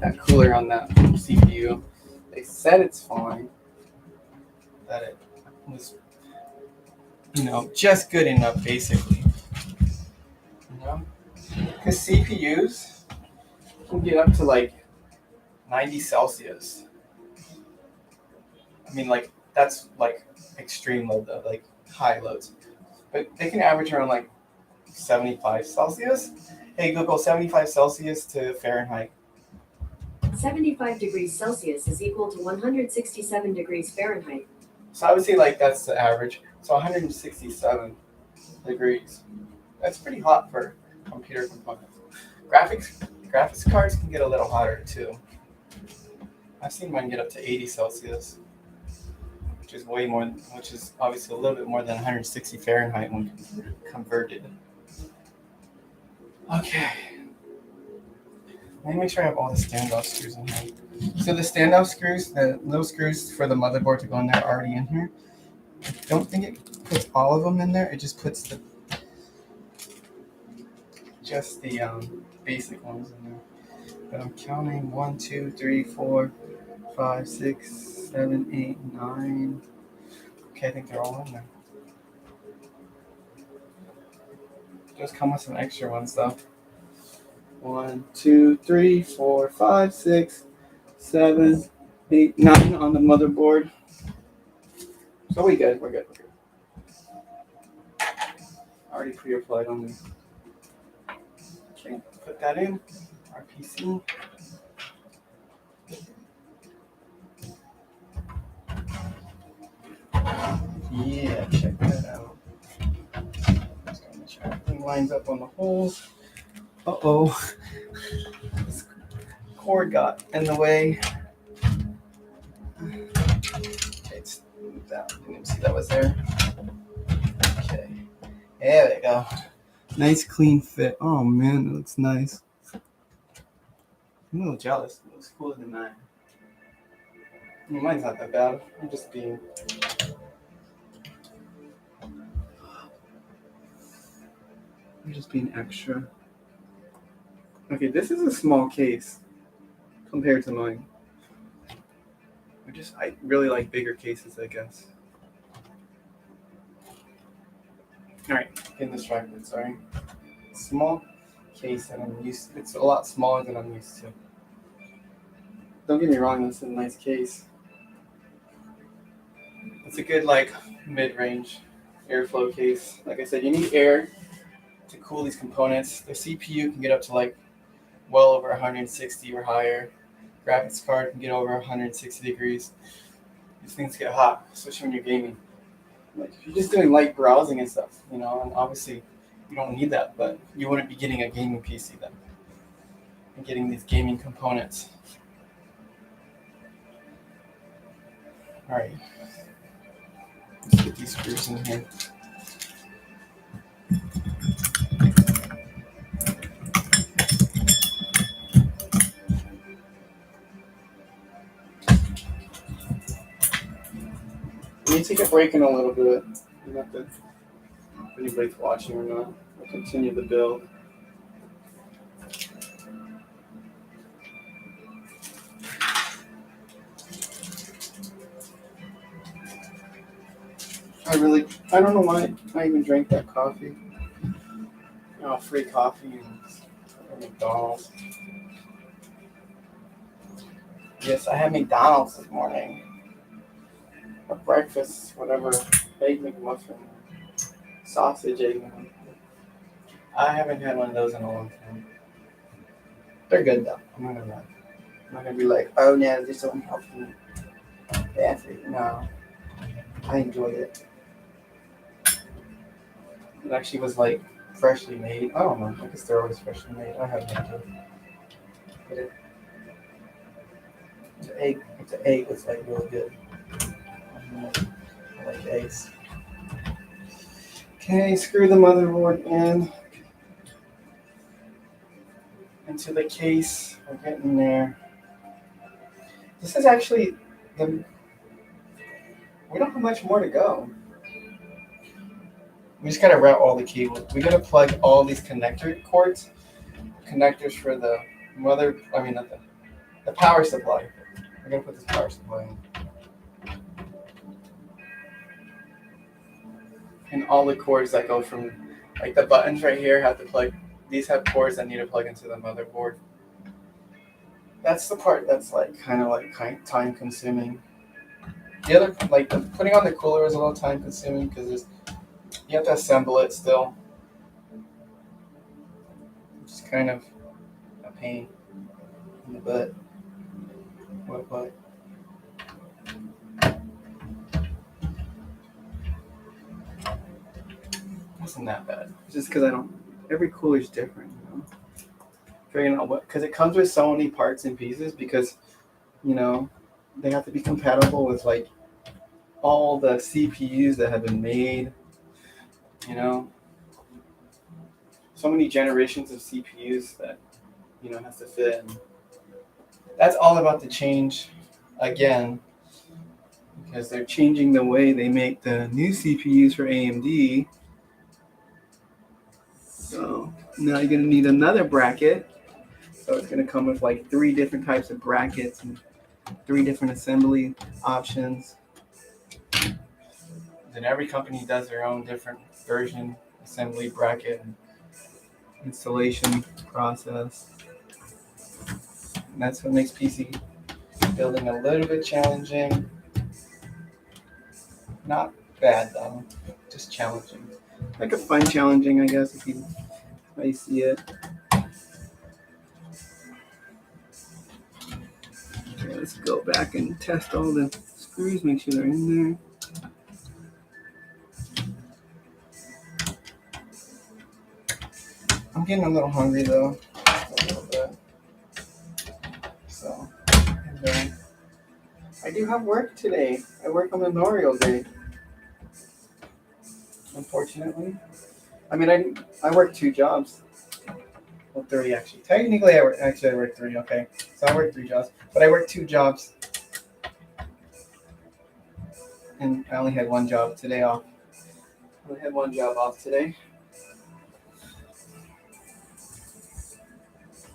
that cooler on that CPU. They said it's fine, that it was, just good enough, basically. Because CPUs can get up to 90 Celsius. I mean, that's extreme load though, high loads. But they can average around 75 Celsius. Hey Google, 75 Celsius to Fahrenheit. 75 degrees Celsius is equal to 167 degrees Fahrenheit. So I would say that's the average. So 167 degrees. That's pretty hot for computer components. Graphics cards can get a little hotter too. I've seen mine get up to 80 Celsius, which is obviously a little bit more than 160 Fahrenheit when converted. Okay. Let me make sure I have all the standoff screws in here. So the standoff screws, the little screws for the motherboard to go in there, are already in here. I don't think it puts all of them in there. It just puts the basic ones in there. But I'm counting 1, 2, 3, 4, 5, 6, 7, 8, 9. Okay, I think they're all in there. Just come with some extra ones though. 1, 2, 3, 4, 5, 6, 7, 8, 9 on the motherboard. So we're good. All already pre-applied on this. Okay, put that in. Our PC. Yeah, check that out. Just gonna make sure everything lines up on the holes. Uh-oh. This cord got in the way. Okay, let's move that. Didn't even see that was there. Okay. There we go. Nice clean fit. Oh man, it looks nice. I'm a little jealous. It looks cooler than mine. I mean, mine's not that bad. I'm just being extra. Okay, this is a small case compared to mine. I really like bigger cases, I guess. Alright, getting distracted, sorry. Small case and it's a lot smaller than I'm used to. Don't get me wrong, this is a nice case. It's a good mid-range airflow case. Like I said, you need air to cool these components. The CPU can get up to well over 160 or higher. Graphics card can get over 160 degrees. These things get hot, especially when you're gaming. If you're just doing light browsing and stuff, and obviously you don't need that, but you wouldn't be getting a gaming PC then. And getting these gaming components. Alright. Let's get these screws in here. We need to take a break in a little bit. Not if anybody's watching or not. We'll continue the build. I don't know why I even drank that coffee. Free coffee and McDonald's. Yes, I had McDonald's this morning. For breakfast, whatever, egg McMuffin, sausage egg McMuffin. I haven't had one of those in a long time. They're good though. I'm not gonna be like, oh no, this don't help me. That's it. No, I enjoyed it. It actually was freshly made. I don't know. I guess they're always freshly made. I have no idea. But the egg was really good. I like eggs. Okay, screw the motherboard into the case. We're getting there. This is actually we don't have much more to go. We just gotta route all the cables. We gotta plug all these connectors for the the power supply. We're gonna put this power supply in. And all the cords that go from the buttons right here have to plug. These have cords that need to plug into the motherboard. That's the part that's kind of time consuming. The other putting on the cooler is a little time consuming because you have to assemble it still. It's kind of a pain in the butt. What butt? Wasn't that bad. It's just because every cooler is different, Figuring out because it comes with so many parts and pieces because, they have to be compatible with all the CPUs that have been made, so many generations of CPUs that, has to fit. And that's all about to change again because they're changing the way they make the new CPUs for AMD. So now you're going to need another bracket. So it's going to come with 3 different types of brackets and 3 different assembly options. Then every company does their own different version, assembly bracket, and installation process. And that's what makes PC building a little bit challenging. Not bad though, just challenging. like a fun challenging, I guess, if you see it. Okay, let's go back and test all the screws, make sure they're in there. I'm getting a little hungry though, a little bit. So, and I do have work today. I work on Memorial Day. Unfortunately, I mean, I work 2 jobs. Well, 3 actually. Technically, I work 3. Okay, so I work 3 jobs, but I work 2 jobs, and I only had 1 job today off. I only had 1 job off today.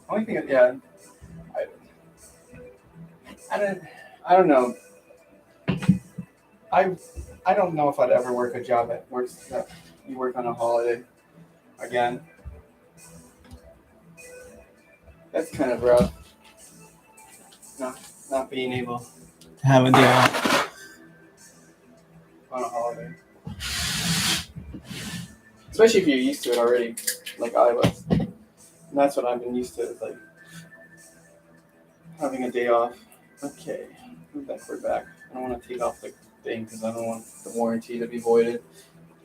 Only thing, yeah, I don't know. I don't know if I'd ever work a job that you work on a holiday again. That's kind of rough. Not being able to have a day off on a holiday. Especially if you're used to it already, like I was. And that's what I've been used to, is like having a day off. Okay, we're back. I don't want to take off the thing because I don't want the warranty to be voided.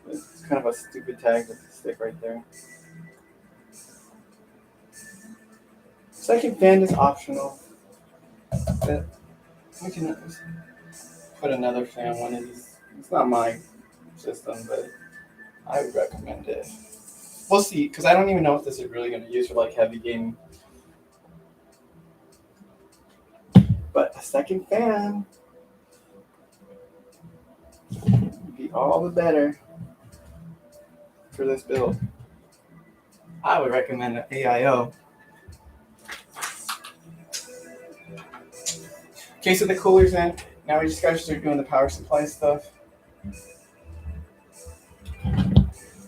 It's kind of a stupid tag to stick right there. Second fan is optional, but we can put another fan, one of these. It's not my system, but I would recommend it. We'll see, because I don't even know if this is really going to use for like heavy gaming. But a second fan would be all the better for this build. I would recommend an AIO. Okay, so the cooler's in. Now we just gotta start doing the power supply stuff.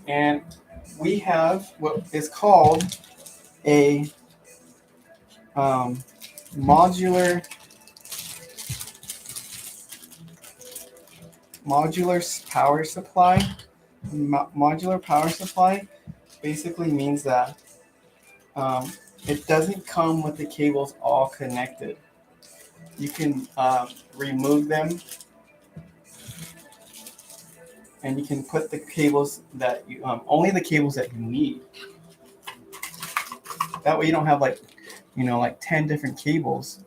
And we have what is called a modular power supply. Modular power supply basically means that it doesn't come with the cables all connected. You can remove them, and you can put the cables that you only the cables that you need. That way you don't have like 10 different cables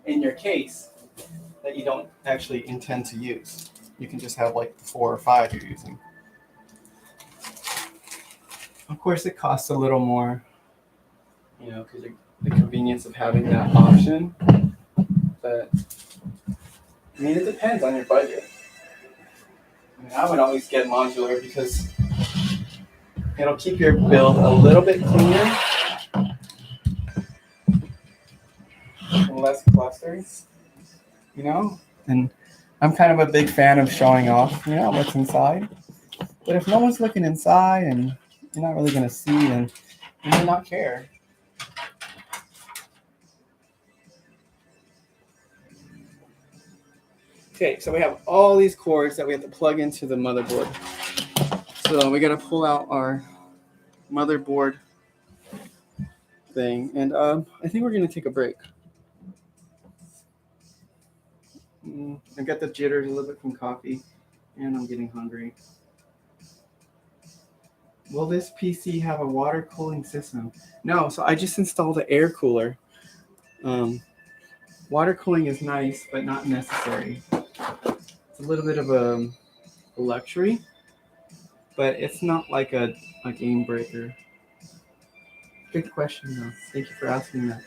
in your case that you don't actually intend to use. You can just have like the 4 or 5 you're using. Of course, it costs a little more, because the convenience of having that option. But I mean, it depends on your budget. I mean, I would always get modular because it'll keep your build a little bit cleaner and less clustered, And I'm kind of a big fan of showing off, what's inside. But if no one's looking inside and you're not really going to see, then you may not care. Okay, so we have all these cords that we have to plug into the motherboard. So we got to pull out our motherboard thing, and I think we're going to take a break. I got the jitters a little bit from coffee, and I'm getting hungry. Will this PC have a water cooling system? No, so I just installed an air cooler. Water cooling is nice, but not necessary. It's a little bit of a luxury, but it's not like a game breaker. Good question, though. Thank you for asking that.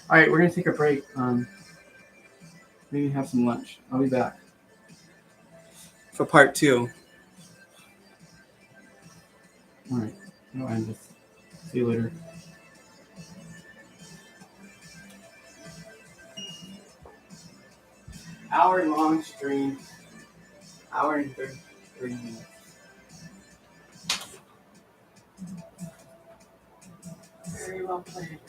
All right, we're going to take a break. Maybe have some lunch. I'll be back for part 2. All right, I'll end this. See you later. Hour-long stream. Hour and 30 minutes. Very well played.